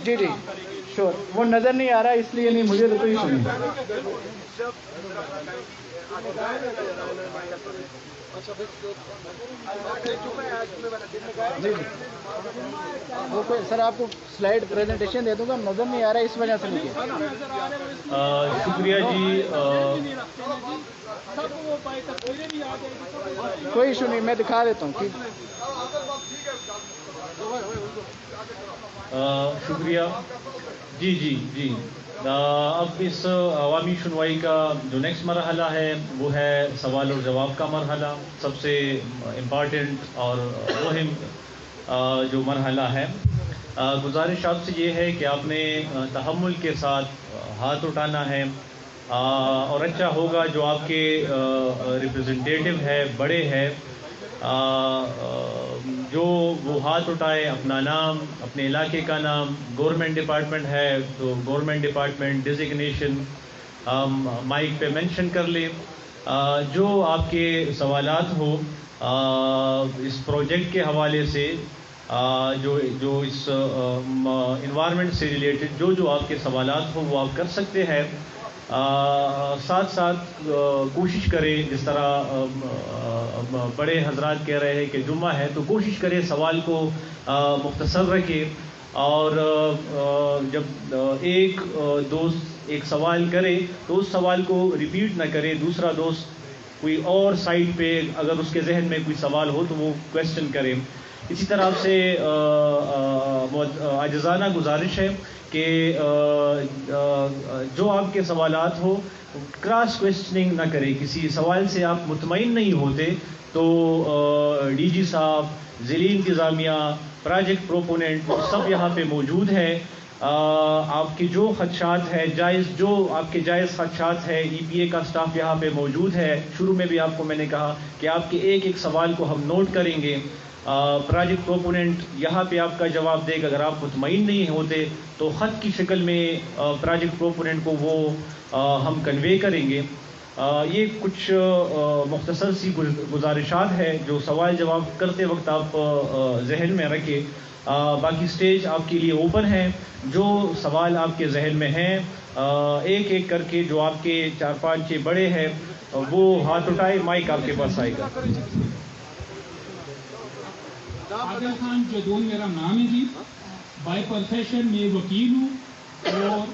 جی جی شور, وہ نظر نہیں آ رہا اس لیے نہیں, مجھے تو کوئی سنی. جی سر, آپ کو سلائڈ پریزنٹیشن دے دوں گا, نظر نہیں آ رہا اس وجہ سے نہیں. شکریہ جی. کوئی ایشو نہیں, میں دکھا دیتا ہوں. ٹھیک, شکریہ جی جی جی. اب اس عوامی سنوائی کا جو نیکسٹ مرحلہ ہے وہ ہے سوال اور جواب کا مرحلہ. سب سے امپارٹنٹ اور مہم جو مرحلہ ہے. گزارش آپ سے یہ ہے کہ آپ نے تحمل کے ساتھ ہاتھ اٹھانا ہے, اور اچھا ہوگا جو آپ کے ریپرزنٹیٹیو ہے, بڑے ہے, جو وہ ہاتھ اٹھائے, اپنا نام, اپنے علاقے کا نام, گورنمنٹ ڈپارٹمنٹ ہے تو گورنمنٹ ڈپارٹمنٹ ڈیزگنیشن مائک پہ مینشن کر لے. جو آپ کے سوالات ہو اس پروجیکٹ کے حوالے سے, جو اس انوائرمنٹ سے ریلیٹڈ جو آپ کے سوالات ہو وہ آپ کر سکتے ہیں. ساتھ ساتھ کوشش کریں, جس طرح بڑے حضرات کہہ رہے ہیں کہ جمعہ ہے تو کوشش کریں سوال کو مختصر رکھے, اور جب ایک دوست ایک سوال کرے تو اس سوال کو ریپیٹ نہ کرے, دوسرا دوست کوئی اور سائٹ پہ اگر اس کے ذہن میں کوئی سوال ہو تو وہ کویسچن کرے. اسی طرح سے عاجزانہ گزارش ہے کہ جو آپ کے سوالات ہو کراس کویسچننگ نہ کرے. کسی سوال سے آپ مطمئن نہیں ہوتے تو DG صاحب, ضلعی انتظامیہ, پروجیکٹ پروپوننٹ سب یہاں پہ موجود ہے. آپ کے جو خدشات ہے جو آپ کے جائز خدشات ہے, EPA کا سٹاف یہاں پہ موجود ہے. شروع میں بھی آپ کو میں نے کہا کہ آپ کے ایک ایک سوال کو ہم نوٹ کریں گے. پروجیکٹ پروپوننٹ یہاں پہ آپ کا جواب دے گا. اگر آپ مطمئن نہیں ہوتے تو خط کی شکل میں پروجیکٹ پروپوننٹ کو وہ ہم کنوے کریں گے. یہ کچھ مختصر سی گزارشات ہے جو سوال جواب کرتے وقت آپ ذہن میں رکھیں. باقی سٹیج آپ کے لیے اوپن ہے. جو سوال آپ کے ذہن میں ہیں ایک ایک کر کے, جو آپ کے 4-5-6 بڑے ہیں وہ ہاتھ اٹھائے, مائک آپ کے پاس آئے گا. عادل خان جدون میرا نام ہے جی. بائی پروفیشن میں وکیل ہوں اور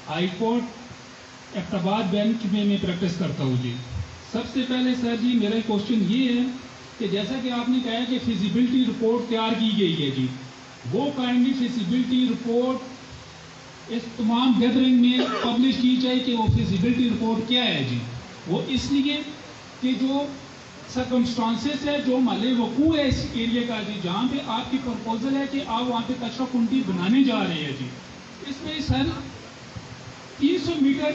ہائی کورٹ ایبٹ بینچ میں پریکٹس کرتا ہوں جی. سب سے پہلے سر جی میرا کوشچن یہ ہے کہ جیسا کہ آپ نے کہا کہ فیزیبلٹی رپورٹ تیار کی گئی ہے جی, وہ کائنڈلی فیزیبلٹی رپورٹ اس تمام گیدرنگ میں پبلش کی جائے کہ وہ فیزیبلٹی رپورٹ کیا ہے جی. وہ اس لیے کہ جو سرکمسٹانسز ہے, جو محل وقوع ہے اس ایریا کا جی, جہاں پہ آپ کی پرپوزل ہے کہ آپ وہاں پہ کچرا کنڈی بنانے جا رہے ہیں جی, اس میں سر 300 میٹر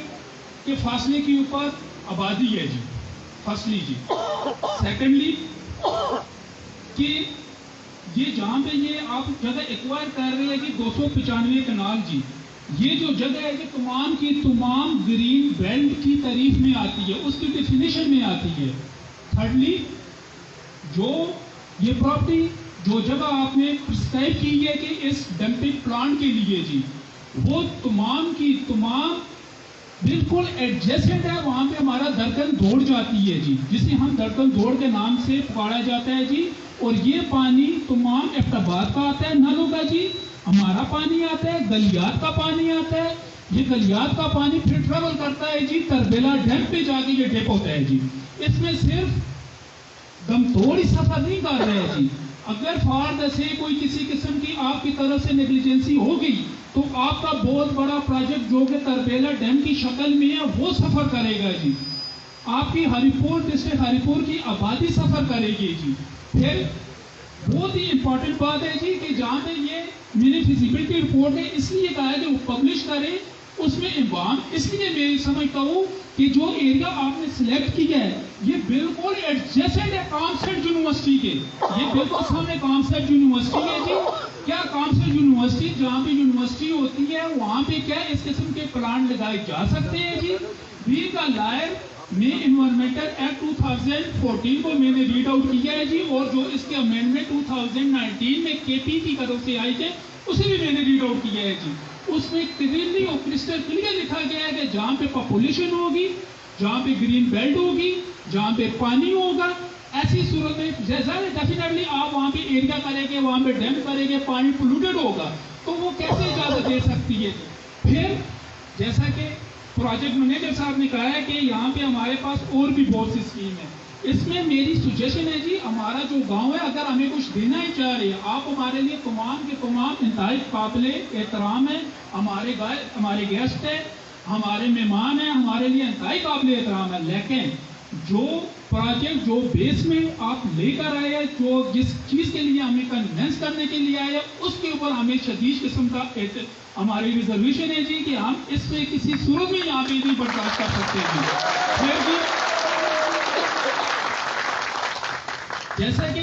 کے فاصلے کے اوپر آبادی ہے جی, فرسٹلی جی. سیکنڈلی کہ یہ جہاں پہ یہ آپ جگہ ایکوائر کر رہے ہیں کہ 295 کنال جی, یہ جو جگہ ہے کہ تمام کی تمام گرین بیلٹ کی تعریف میں آتی ہے, اس کی ڈیفینیشن میں آتی ہے. تھرڈلی جو یہ پراپرٹی جو جگہ آپ نے پرسکرائب کی ہے کہ اس ڈمپنگ پلانٹ کے لیے جی, وہ تمام کی تمام بالکل ایڈجسٹنٹ ہے. وہاں پہ ہمارا درکن دوڑ جاتی ہے جی, جسے ہم درکن دوڑ کے نام سے پکارا جاتا ہے جی. اور یہ پانی تمام ایبٹ کا آتا ہے نلوں کا جی, ہمارا پانی آتا ہے, گلیات کا پانی آتا ہے. یہ گلیات کا پانی پھر ٹریول کرتا ہے جی تربیلا ڈیم پہ جا کے یہ ڈپ ہوتا ہے جی. اس میں صرف دم توڑ ہی سفر نہیں کر رہے جی. اگر فار سے کوئی کسی قسم کی آپ کی طرف سے نیگلیجنسی ہو گئی تو آپ کا بہت بڑا پروجیکٹ جو کہ تربیلا ڈیم کی شکل میں ہے وہ سفر کرے گا جی. آپ کی ہری پور ڈسٹرکٹ ہری پور کی آبادی سفر کرے گی جی. پھر بہت ہی امپورٹنٹ بات ہے جی کہ جہاں پہ یہ میری فیزیبلٹی رپورٹ ہے اس لیے کہا ہے کہ وہ پبلش کرے اس میں عوام اس لیے میں سمجھتا ہوں کہ جو ایریا آپ نے سلیکٹ کیا ہے یہ بالکل ایڈجسٹنٹ ہے کامسٹ یونیورسٹی کے، یہ بالکل سامنے کامسٹ یونیورسٹی ہے جی. کیا کامسٹ یونیورسٹی جہاں پہ یونیورسٹی ہوتی ہے وہاں پہ کیا اس قسم کے پلانٹ لگائے جا سکتے ہیں جی؟ بی کا لائر میں انوائرمنٹل ایکٹ 2014 کو میں نے ریڈ آؤٹ کیا ہے جی، اور جو اس کے امینڈمنٹ 2019 میں کے پی کی طرف سے آئی تھے اسے بھی میں نے ریڈ آؤٹ کیا ہے جی. اس میں کلیئرلی اور کرسٹل کلیئر لکھا گیا ہے کہ جہاں پہ پاپولیشن ہوگی، جہاں پہ گرین بیلٹ ہوگی، جہاں پہ پانی ہوگا، ایسی صورت میں ڈیفینیٹلی آپ وہاں پہ ایریا کریں گے، وہاں پہ ڈیم کریں گے، پانی پولوٹیڈ ہوگا تو وہ کیسے اجازت دے سکتی ہے؟ پھر جیسا کہ پروجیکٹ مینیجر صاحب نے کہا ہے کہ یہاں پہ ہمارے پاس اور بھی بہت سی اسکیم ہے. اس میں میری سجیشن ہے جی، ہمارا جو گاؤں ہے اگر ہمیں کچھ دینا ہی چاہ رہے ہیں آپ ہمارے لیے تمام کے تمام انتہائی قابل احترام ہیں، ہمارے گیسٹ ہیں، ہمارے مہمان ہیں، ہمارے لیے انتہائی قابل احترام ہے، لیکن جو پروجیکٹ جو بیس میں آپ لے کر آئے ہیں، جو جس چیز کے لیے ہمیں کنوینس کرنے کے لیے آئے ہیں اس کے اوپر ہمیں شدید قسم کا ہماری ریزرویشن ہے جی کہ ہم اس پہ کسی صورت میں یہاں پہ نہیں برداشت کر سکتے جی. پھر جی جیسا کہ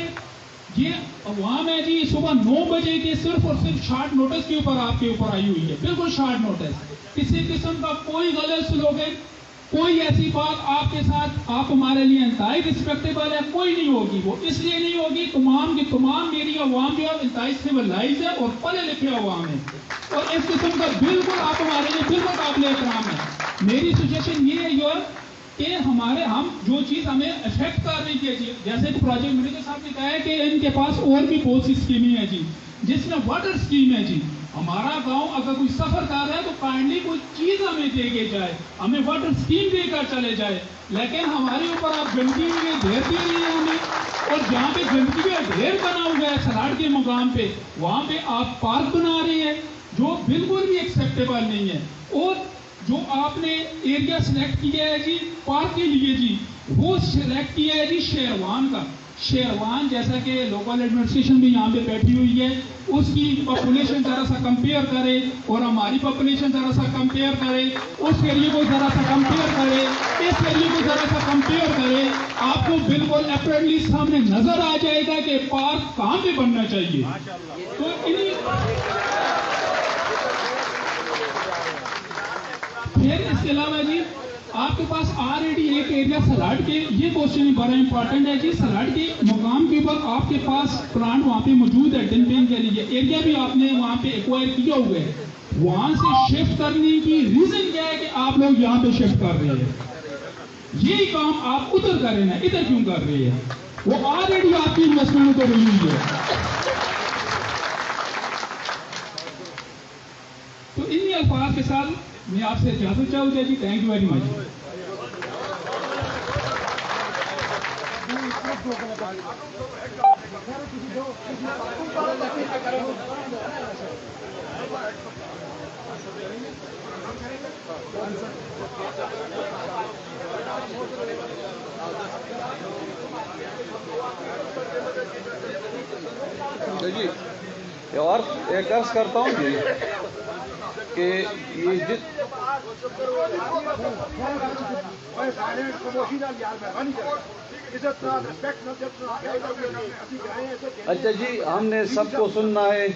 یہ عوام ہے جی صبح 9 بجے کے صرف اور صرف شارٹ نوٹس کے اوپر آپ کے اوپر آئی ہوئی ہے، بالکل شارٹ نوٹس، کسی قسم کا کوئی غلط سلوگن، کوئی ایسی بات آپ کے ساتھ آپ ہمارے لیے انتہائی رسپیکٹیبل ہے کوئی نہیں ہوگی. وہ اس لیے نہیں ہوگی تمام کی تمام میری عوام جو ہے انتہائی سیولائز ہے اور پڑھے لکھے عوام ہے اور اس قسم کا بالکل آپ ہمارے لیے بالکل قابل احترام ہے. میری سجیشن یہ ہے یور کہ ہمارے ہم جو چیز ہمیں افیکٹ کر رہی ہے جی، جیسے کہ پروجیکٹ مینیجر صاحب نے کہا ہے کہ ان کے پاس اور بھی بہت سی اسکیمیں ہیں جی، جس میں واٹر اسکیم ہے جی. ہمارا گاؤں اگر کوئی سفر کر رہا ہے تو کائنڈلی کوئی چیز ہمیں دے کے جائے، ہمیں واٹر اسکیم دے کر چلے جائے، لیکن ہمارے اوپر آپ گندگی میں ڈھیر دے رہی ہیں ہمیں، اور جہاں پہ گندگی کا ڈھیر بنا ہوا ہے سلاٹ کے مقام پہ وہاں پہ آپ پارک بنا رہے ہیں جو بالکل بھی ایکسیپٹیبل نہیں ہے. اور جو آپ نے ایریا سلیکٹ کیا ہے جی پارک کے لیے جی، وہ سلیکٹ کیا ہے جی شیروان کا. شیروان جیسا کہ لوکل ایڈمنسٹریشن بھی یہاں پہ بیٹھی ہوئی ہے، اس کی پاپولیشن ذرا سا کمپیئر کرے اور ہماری پاپولیشن ذرا سا کمپیئر کرے، اس ایریے کو ذرا سا کمپیئر کرے، اس ایریے کو ذرا سا کمپیئر کرے، آپ کو بالکل اپریٹلی سامنے نظر آ جائے گا کہ پارک کہاں پہ بننا چاہیے. تو پھر اس کے علاوہ جی آپ کے پاس آلریڈی ایک ایریا سلاٹ کے، یہ کوشچن بڑا امپورٹنٹ ہے جی، سلاٹ کے مقام کے اوپر آپ کے پاس پلانٹ وہاں پہ موجود ہے، ڈمپنگ کے لیے ایریا بھی آپ نے وہاں پہ ایکوائر کیا ہوا ہے. وہاں سے شفٹ کرنے کی ریزن کیا ہے کہ آپ لوگ یہاں پہ شفٹ کر رہے ہیں؟ یہی کام آپ ادھر کر رہے ہیں، ادھر کیوں کر رہے ہیں؟ وہ آلریڈی آپ کی انویسٹمنٹ تو ہوئی ہوئی ہے. تو انہی الفاظ کے ساتھ میں آپ سے اجازت چاہوں گا جی. Thank you very much. جی اور ایک عرض کرتا ہوں جی کہ یہ اچھا جی ہم نے سب کو سننا ہے،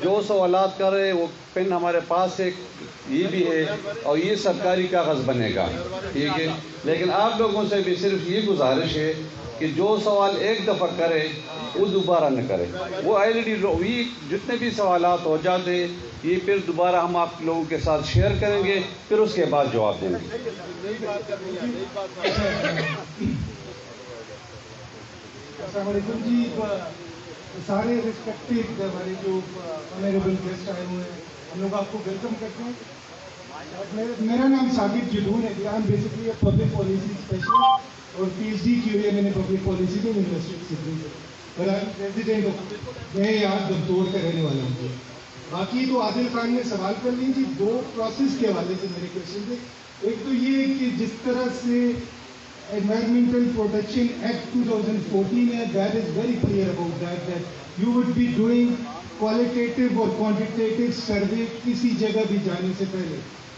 جو سوالات کر رہے وہ پن ہمارے پاس ہے، یہ بھی ہے اور یہ سرکاری کاغذ بنے گا، ٹھیک ہے. لیکن آپ لوگوں سے بھی صرف یہ گزارش ہے کہ جو سوال ایک دفعہ کرے وہ دوبارہ نہ کرے. وہ آلریڈی جتنے بھی سوالات ہو جاتے یہ پھر دوبارہ ہم آپ لوگوں کے ساتھ شیئر کریں گے، پھر اس کے بعد جواب دیں گے. السلام علیکم جی. سارے ریسپیکٹڈ ہمارے جو آنریبل گیسٹ آئے ہوئے ہیں ہم لوگ آپ کو ویلکم کرتے ہیں. میرا نام ثاقب جدون ہے. I am basically a public policy specialist اور پی ایچ ڈی کی ہوئی ہے میں نے پبلک پالیسی میں یونیورسٹی سدھو سے، اور آئی ایم پریزیڈنٹ میں یاد دمتوڑ کا رہنے والا ہوں. باقی تو عادل خان نے سوال کر لی جی. 2 پروسیس کے حوالے سے میرے کوشچن تھے. ایک تو یہ کہ جس طرح سے انوائرمنٹل پروٹیکشن ایکٹ 2014 ہے، that is very clear about that you would be doing qualitative اور کوانٹیٹیو سروے کسی جگہ بھی جانے سے پہلے.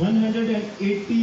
180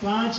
5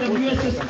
WSS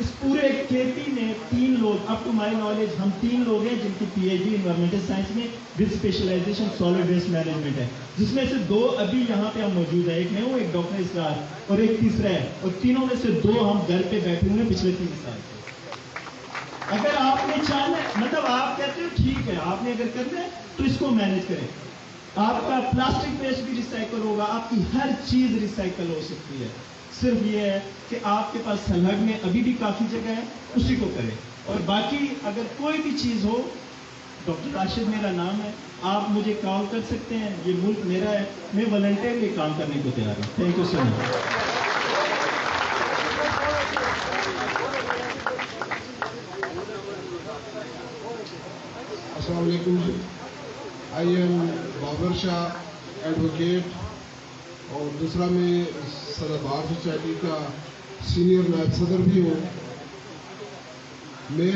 اس پورے KP میں 3 لوگ اپ ٹو مائی نالج ہم 3 لوگ ہیں جن کی PhD انوائرمنٹل سائنس میں with specialisation solid waste management ہے، جس میں سے 2 ابھی یہاں پہ ہم موجود ہیں، ایک میں ہوں، ایک ڈاکٹر اسرار اور ایک تیسرا ہے، اور تینوں میں سے 2 ہم گھر پہ بیٹھے ہوئے ہیں پچھلے 3 سال سے۔ اگر آپ نے چاہنا ہے، مطلب آپ کہتے ہو ٹھیک ہے، آپ نے اگر کرنا ہے تو اس کو مینج کریں، آپ کا پلاسٹک ویسٹ بھی ریسائیکل ہوگا، آپ کی ہر چیز ریسائیکل ہو سکتی ہے، صرف یہ ہے کہ آپ کے پاس سلہٹ میں ابھی بھی کافی جگہ ہے، اسی کو کریں، اور باقی اگر کوئی بھی چیز ہو، ڈاکٹر راشد میرا نام ہے، آپ مجھے کال کر سکتے ہیں، یہ ملک میرا ہے، میں والنٹیئرلی کام کرنے کو تیار ہوں۔ Thank you so much. السلام علیکم جی، I am Babar Shah advocate, اور دوسرا میں سدابہار سوسائٹی کا سینئر نائب صدر بھی ہوں۔ میں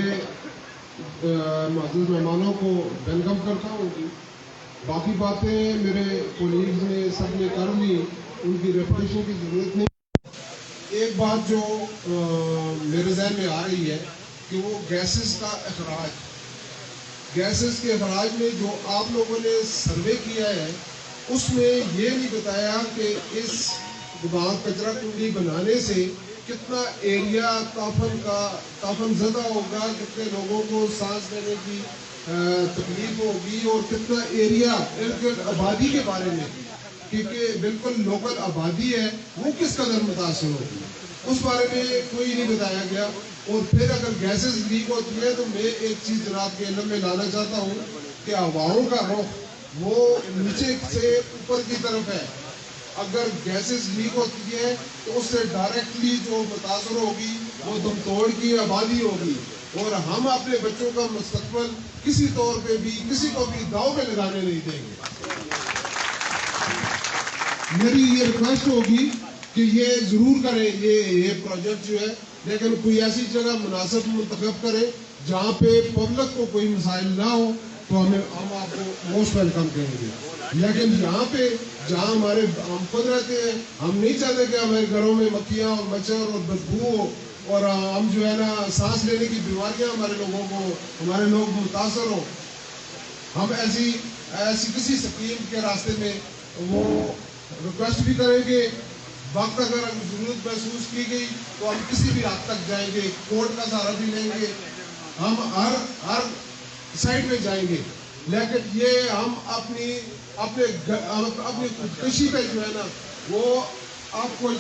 معزز مہمانوں کو ویلکم کرتا ہوں جی، باقی باتیں میرے کولیگز نے سب نے کر لی، ان کی ریپیٹیشن کی ضرورت نہیں۔ ایک بات جو میرے ذہن میں آ رہی ہے کہ وہ گیسز کا اخراج، گیسز کے اخراج میں جو آپ لوگوں نے سروے کیا ہے اس میں یہ نہیں بتایا کہ اس دماغ کچرا کنڈی بنانے سے کتنا ایریا تافن زدہ ہوگا، کتنے لوگوں کو سانس لینے کی تکلیف ہوگی، اور کتنا ایریا ارد گرد آبادی کے بارے میں، کیونکہ بالکل لوکل آبادی ہے، وہ کس قدر متاثر ہوگی، اس بارے میں کوئی نہیں بتایا گیا۔ اور پھر اگر گیسز لیک ہوتی ہے تو میں ایک چیز جناب کے علم میں لانا چاہتا ہوں کہ ہواؤں کا رخ وہ نیچے سے اوپر کی طرف ہے، اگر گیسز لیک ہوتی ہے تو اس سے ڈائریکٹلی جو متاثر ہوگی وہ دم توڑ کی آبادی ہوگی، اور ہم اپنے بچوں کا مستقبل کسی طور پہ بھی کسی کو بھی داؤ پہ لگانے نہیں دیں گے۔ میری یہ ریکویسٹ ہوگی کہ یہ ضرور کریں، یہ پروجیکٹ جو ہے، لیکن کوئی ایسی جگہ مناسب منتخب کریں جہاں پہ پبلک کو کوئی مسائل نہ ہو، تو ہم آپ کو موسٹ ویلکم کہیں گے۔ لیکن یہاں پہ جہاں ہم خود رہتے ہیں، ہم نہیں چاہتے کہ ہمارے گھروں میں مکھیاں اور مچھر اور بدبو ہو، اور ہم جو ہے نا سانس لینے کی بیماریاں ہمارے لوگ متاثر ہوں۔ ہم ایسی کسی سکیم کے راستے میں وہ ریکویسٹ بھی کریں گے، وقت اگر ضرورت محسوس کی گئی تو ہم کسی بھی حد تک جائیں گے، کورٹ کا سہارا بھی لیں گے، ہم ہر سائٹ میں جائیں گے، لیکن یہ ہم اپنی خودکشی پہ جو ہے نا وہ آپ کو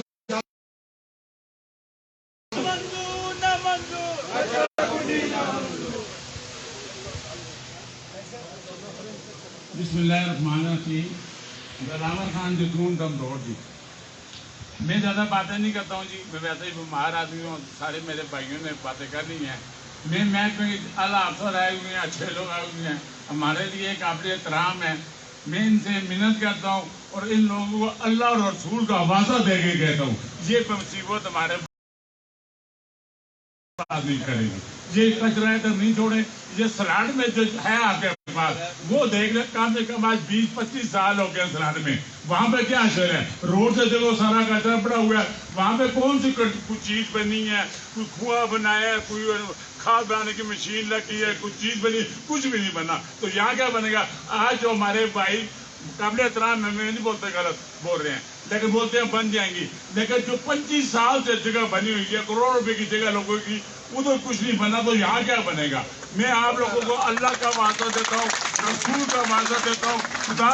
بسم اللہ الرحمن الرحیم۔ دلاور خان جتون دم روڈ جی، میں زیادہ باتیں نہیں کرتا ہوں جی، میں ویسے ہی بیمار آدمی ہوں، سارے میرے بھائیوں نے باتیں کرنی ہیں، میں کوئی اعلیٰ افسر آئے ہوئے ہیں، اچھے لوگ آئے ہوئے ہیں، ہمارے لیے قابل احترام ہے، میں ان سے منت کرتا ہوں اور ان لوگوں کو اللہ اور رسول کا حوالہ دے کے کہتا ہوں، یہ مصیبت ہمارے پاس نہیں کرے گی، یہ کچرا ادھر نہیں چھوڑے، یہ سلاڈ میں جو ہے آپ کے پاس وہ دیکھ لیں، کم سے کم آج 20-25 سال ہو گئے سلاڈ میں، وہاں پہ کیا شہر ہے، روڈ سے دیکھو سارا کچرا پڑا ہوا ہے، وہاں پہ کون سی کوئی چیز بنی ہے، کوئی کنواں بنایا ہے، کوئی کھاد بنانے کی مشین لگی ہے، کوئی چیز بنی، کچھ بھی نہیں بنا، تو یہاں کیا بنے گا؟ آج جو ہمارے بھائی قابل احترام میں نہیں بولتے غلط بول رہے ہیں، لیکن بولتے ہیں بن جائیں گی، لیکن جو 25 سال سے جگہ بنی ہوئی ہے، کروڑ روپے کی جگہ لوگوں کی، ادھر کچھ نہیں بنا، تو یہاں کیا بنے گا؟ میں آپ لوگوں کو اللہ کا وعدہ دیتا ہوں، رسول کا وعدہ دیتا ہوں، خدا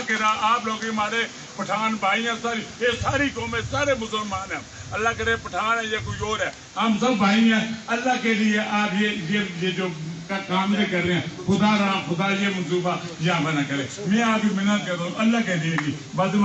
کے راہ آپ لوگ ہمارے پٹھان بھائی ہیں، یہ ساری قومیں سارے مسلمان ہیں، اللہ کرے پٹھان ہے یا کوئی اور ہے، ہم سب بھائی ہیں، اللہ کے لیے آپ یہ جو کام کر رہے ہیں، خدا یہ منصوبہ یہاں بنا کرے، میں آپ کی محنت کرتا ہوں اللہ کے لیے جی، بس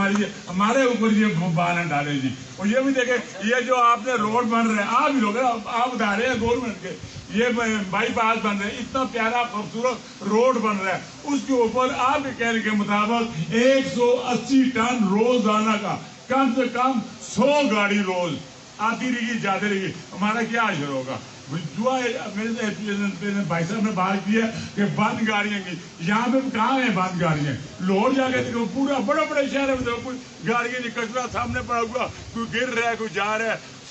ہمارے اوپر یہ بار نہ ڈالے جی، اور یہ بھی دیکھیں یہ جو آپ نے روڈ بن رہے ہیں، آپ ہی لوگ آپ بتا رہے ہیں گورنمنٹ کے، یہ بائی پاس بن رہے ہیں، اتنا پیارا خوبصورت روڈ بن رہا ہے، اس کے اوپر آپ کے کہنے کے مطابق 180 ٹن روزانہ کا کم سے کم 100 گاڑی روز آتی رہی جاتی رہی، ہمارا کیا اشر ہوگا؟ میرے بھائی صاحب نے بات کی ہے کہ بند گاڑیاں کی، یہاں پہ کہاں ہیں بند گاڑیاں؟ لاہور جا کے دیکھو، پورا بڑے بڑے شہر میں دیکھو، کوئی گاڑیاں نہیں، کچرا سامنے پڑا ہوا، کوئی گر رہا ہے، کوئی جا رہا ہے،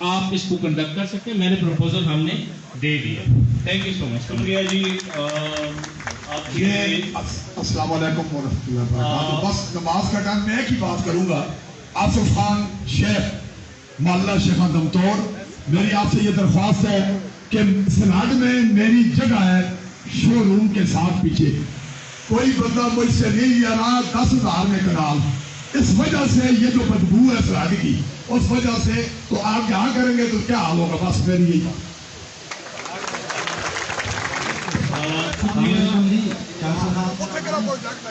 آپ اس کو کنڈکٹ کر سکتے ہیں. میں نے پروپوزل ہم نے دے دیا. تھینک یو سو مچ. شکریہ جی. السلام علیکم ورحمۃ اللہ وبرکاتہ. بس نماز کا ٹائم میں ایک ہی بات کروں گا. آصف خان شیخ محلہ شیخاں دمتور، میری آپ سے یہ درخواست ہے کہ سناڈ میں میری جگہ ہے شو روم کے ساتھ پیچھے. کوئی بندہ مجھ سے نہیں لیا رہا 10,000 میں کنال. اس وجہ سے یہ جو بدبو ہے سناڈ کی، اس وجہ سے تو آپ یہاں کریں گے تو کیا حال ہوگا. بس میری یہی بات.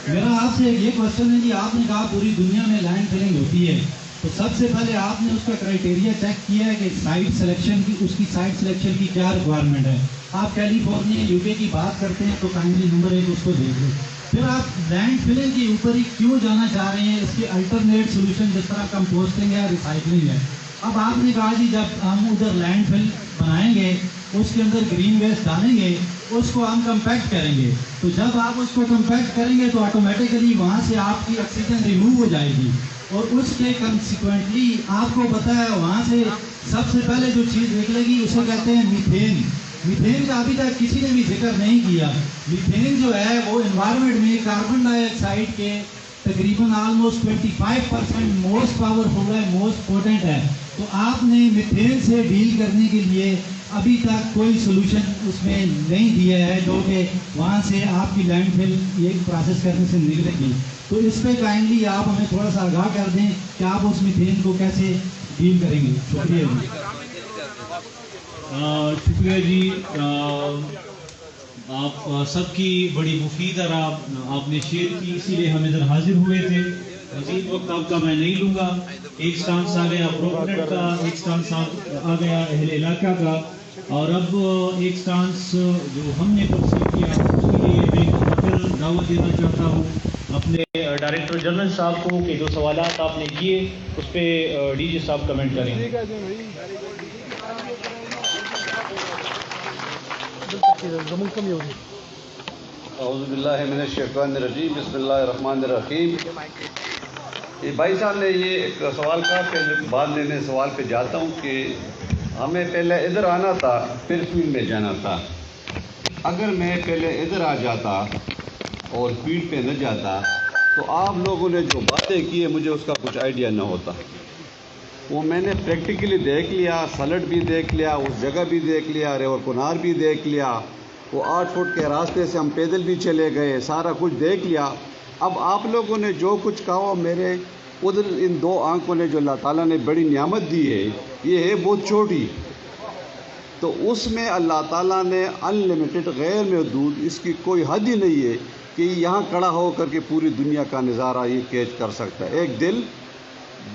میرا آپ سے یہ کوشچن ہے کہ آپ نے کہا پوری دنیا میں لینڈ فلنگ ہوتی ہے، تو سب سے پہلے آپ نے اس کا کرائٹیریا چیک کیا ہے کہ سائٹ سلیکشن کی، اس کی سائٹ سلیکشن کی کیا ریکوائرمنٹ ہے. آپ کیلیفورنیا یو کے کی بات کرتے ہیں تو کائنڈلی نمبر 1 اس کو دیکھ لیں. پھر آپ لینڈ فلنگ کے اوپر ہی کیوں جانا چاہ رہے ہیں؟ اس کی الٹرنیٹ سولوشن جس طرح کمپوسٹنگ ہے، ریسائکلنگ ہے. اب آپ نے کہا جی جب ہم ادھر لینڈ فل بنائیں گے، اس کے اندر گرین ویسٹ ڈالیں گے، اس کو ہم کمپیکٹ کریں گے. تو جب آپ اس کو کمپیکٹ کریں گے تو آٹومیٹیکلی وہاں سے آپ کی آکسیجن ریموو ہو جائے گی، اور اس کے کنسیکوینٹلی آپ کو پتہ ہے وہاں سے سب سے پہلے جو چیز نکلے گی اسے کہتے ہیں میتھین. میتھین کا ابھی تک کسی نے بھی ذکر نہیں کیا. میتھین جو ہے وہ انوائرمنٹ میں کاربن ڈائی آکسائڈ کے تقریباً آلموسٹ 25% موسٹ پاورفل ہے، موسٹ پوٹنٹ ہے. تو آپ نے میتھین سے ڈیل کرنے کے لیے ابھی تک کوئی سولوشن اس میں نہیں دیا ہے جو کہ وہاں سے آپ کی لینڈ فل یہ پروسیس کرنے سے نکلے گی. تو اس پہ کائنڈلی آپ ہمیں تھوڑا سا آگاہ کر دیں کہ آپ اس میتھین کو کیسے ڈیل کریں گے. شکریہ جی. شکریہ جی. آپ سب کی بڑی مفید اور آپ نے شیئر کی، اسی لیے ہم ادھر حاضر ہوئے تھے. مزید وقت آپ کا میں نہیں لوں گا. ایک سٹانس آ گیا پروپوننٹ کا، ایک سٹانس آ گیا اہل علاقہ کا، اور اب ایک سٹانس جو ہم نے پرسیو کیا اس کے لیے میں پھر دعوت دینا چاہتا ہوں اپنے ڈائریکٹر جنرل صاحب کو کہ جو سوالات آپ نے کیے اس پہ ڈی جی صاحب کمنٹ کریں. اعوذ باللہ من الشیطان الرجیم. بسم اللہ الرحمن الرحیم. یہ بھائی صاحب نے یہ ایک سوال کہا کہ بعد میں سوال پہ جاتا ہوں کہ ہمیں پہلے ادھر آنا تھا پھر فیلڈ میں جانا تھا. اگر میں پہلے ادھر آ جاتا اور فیلڈ پہ نہ جاتا تو آپ لوگوں نے جو باتیں کی ہیں مجھے اس کا کچھ آئیڈیا نہ ہوتا. وہ میں نے پریکٹیکلی دیکھ لیا، سلٹ بھی دیکھ لیا، اس جگہ بھی دیکھ لیا، ریور کنار بھی دیکھ لیا، وہ 8 فٹ کے راستے سے ہم پیدل بھی چلے گئے، سارا کچھ دیکھ لیا. اب آپ لوگوں نے جو کچھ کہا میرے ادھر ان 2 آنکھوں نے جو اللہ تعالیٰ نے بڑی نعمت دی ہے یہ ہے بہت چھوٹی. تو اس میں اللہ تعالیٰ نے انلمیٹڈ غیر محدود، اس کی کوئی حد ہی نہیں ہے کہ یہاں کھڑا ہو کر کے پوری دنیا کا نظارہ یہ کیچ کر سکتا ہے. ایک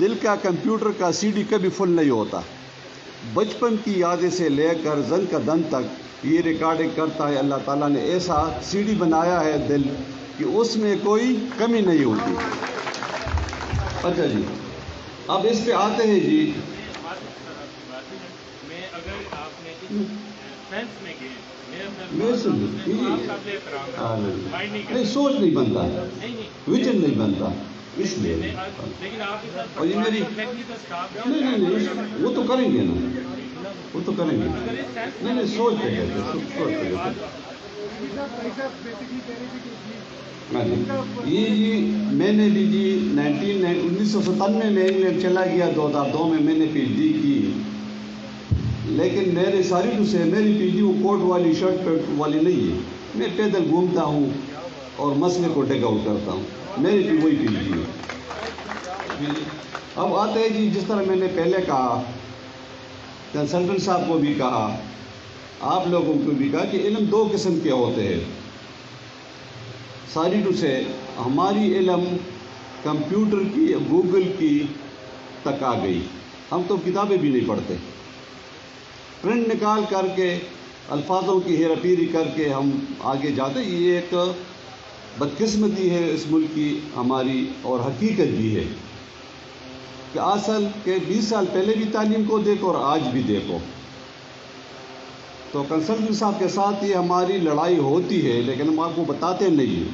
دل کا کمپیوٹر کا سی ڈی کبھی فل نہیں ہوتا. بچپن کی یادیں سے لے کر زن کا دن تک یہ ریکارڈنگ کرتا ہے. اللہ تعالیٰ نے ایسا سی ڈی بنایا ہے دل کہ اس میں کوئی کمی نہیں ہوتی. اچھا جی، اب اس پہ آتے ہیں جی. نہیں سوچ نہیں بنتا، ویژن نہیں بنتا، اس لیے. اور یہ میری نہیں وہ تو کریں گے نا، وہ تو کریں گے. نہیں سوچ پہ یہ جی میں نے بھی جی 1997 میں انگلینڈ چلا گیا. 2002 میں نے پی ایچ ڈی کی، لیکن میرے ساری سے میری پی ایچ ڈی وہ کوٹ والی شرٹ پینٹ والی نہیں ہے. میں پیدل گھومتا ہوں اور مسئلے کو ٹیک آؤٹ کرتا ہوں. میری بھی وہی پی ایچ ڈی ہے. اب آتے ہیں جی جس طرح میں نے پہلے کہا، کنسلٹنٹ صاحب کو بھی کہا، آپ لوگوں کو بھی کہا کہ علم 2 قسم کے ہوتے ہیں. ساری سے ہماری علم کمپیوٹر کی، گوگل کی تک آ گئی. ہم تو کتابیں بھی نہیں پڑھتے، پرنٹ نکال کر کے الفاظوں کی ہیرا پھیری کر کے ہم آگے جاتے. یہ ایک بدقسمتی ہے اس ملک کی ہماری، اور حقیقت بھی ہے کہ اصل کے 20 سال پہلے بھی تعلیم کو دیکھو اور آج بھی دیکھو. تو کنسلٹنٹ صاحب کے ساتھ یہ ہماری لڑائی ہوتی ہے، لیکن ہم آپ کو بتاتے نہیں ہیں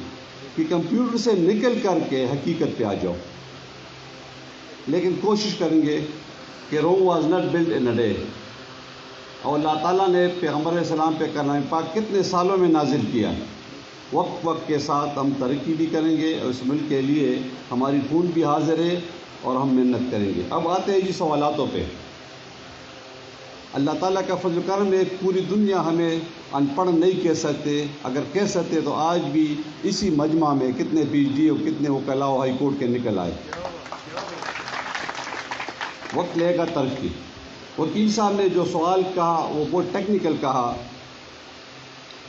کہ کمپیوٹر سے نکل کر کے حقیقت پہ آ جاؤ. لیکن کوشش کریں گے کہ Rome was not built in a day, اور اللہ تعالیٰ نے پیغمبر علیہ السلام پہ کلام پاک کتنے سالوں میں نازل کیا. وقت وقت کے ساتھ ہم ترقی بھی کریں گے اور اس ملک کے لیے ہماری خون بھی حاضر ہے اور ہم محنت کریں گے. اب آتے ہیں جی سوالاتوں پہ. اللہ تعالیٰ کا فضل و کرم ہے، پوری دنیا ہمیں ان پڑھ نہیں کہہ سکتے، اگر کہہ سکتے تو آج بھی اسی مجمع میں کتنے پی ایچ ڈی اور کتنے وکلاء ہائی کورٹ کے نکل آئے. وقت لے گا ترقی. وکیل صاحب نے جو سوال کہا وہ بہت ٹیکنیکل کہا،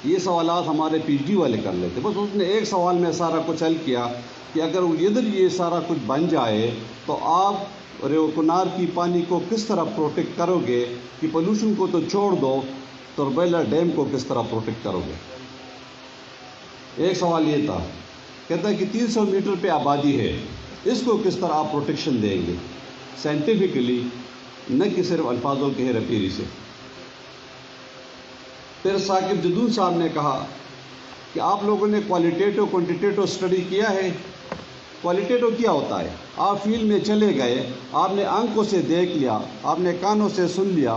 یہ سوالات ہمارے پی ایچ ڈی والے کر لیتے. بس اس نے ایک سوال میں سارا کچھ حل کیا کہ اگر ادھر یہ سارا کچھ بن جائے تو آپ ریو کنار کی پانی کو کس طرح پروٹیکٹ کرو گے، کہ پولوشن کو تو چھوڑ دو، تربیلا ڈیم کو کس طرح پروٹیکٹ کرو گے. ایک سوال یہ تھا، کہتا ہے کہ 300 میٹر پہ آبادی ہے، اس کو کس طرح آپ پروٹیکشن دیں گے سائنٹیفکلی، نہ کہ صرف الفاظوں کے ہیرا پھیری سے. پھر ثاقب جدون صاحب نے کہا کہ آپ لوگوں نے کوالٹیٹو کوانٹیٹیو اسٹڈی کیا ہے. کوالٹیٹو کیا ہوتا ہے؟ آپ فیلڈ میں چلے گئے، آپ نے آنکھوں سے دیکھ لیا، آپ نے کانوں سے سن لیا،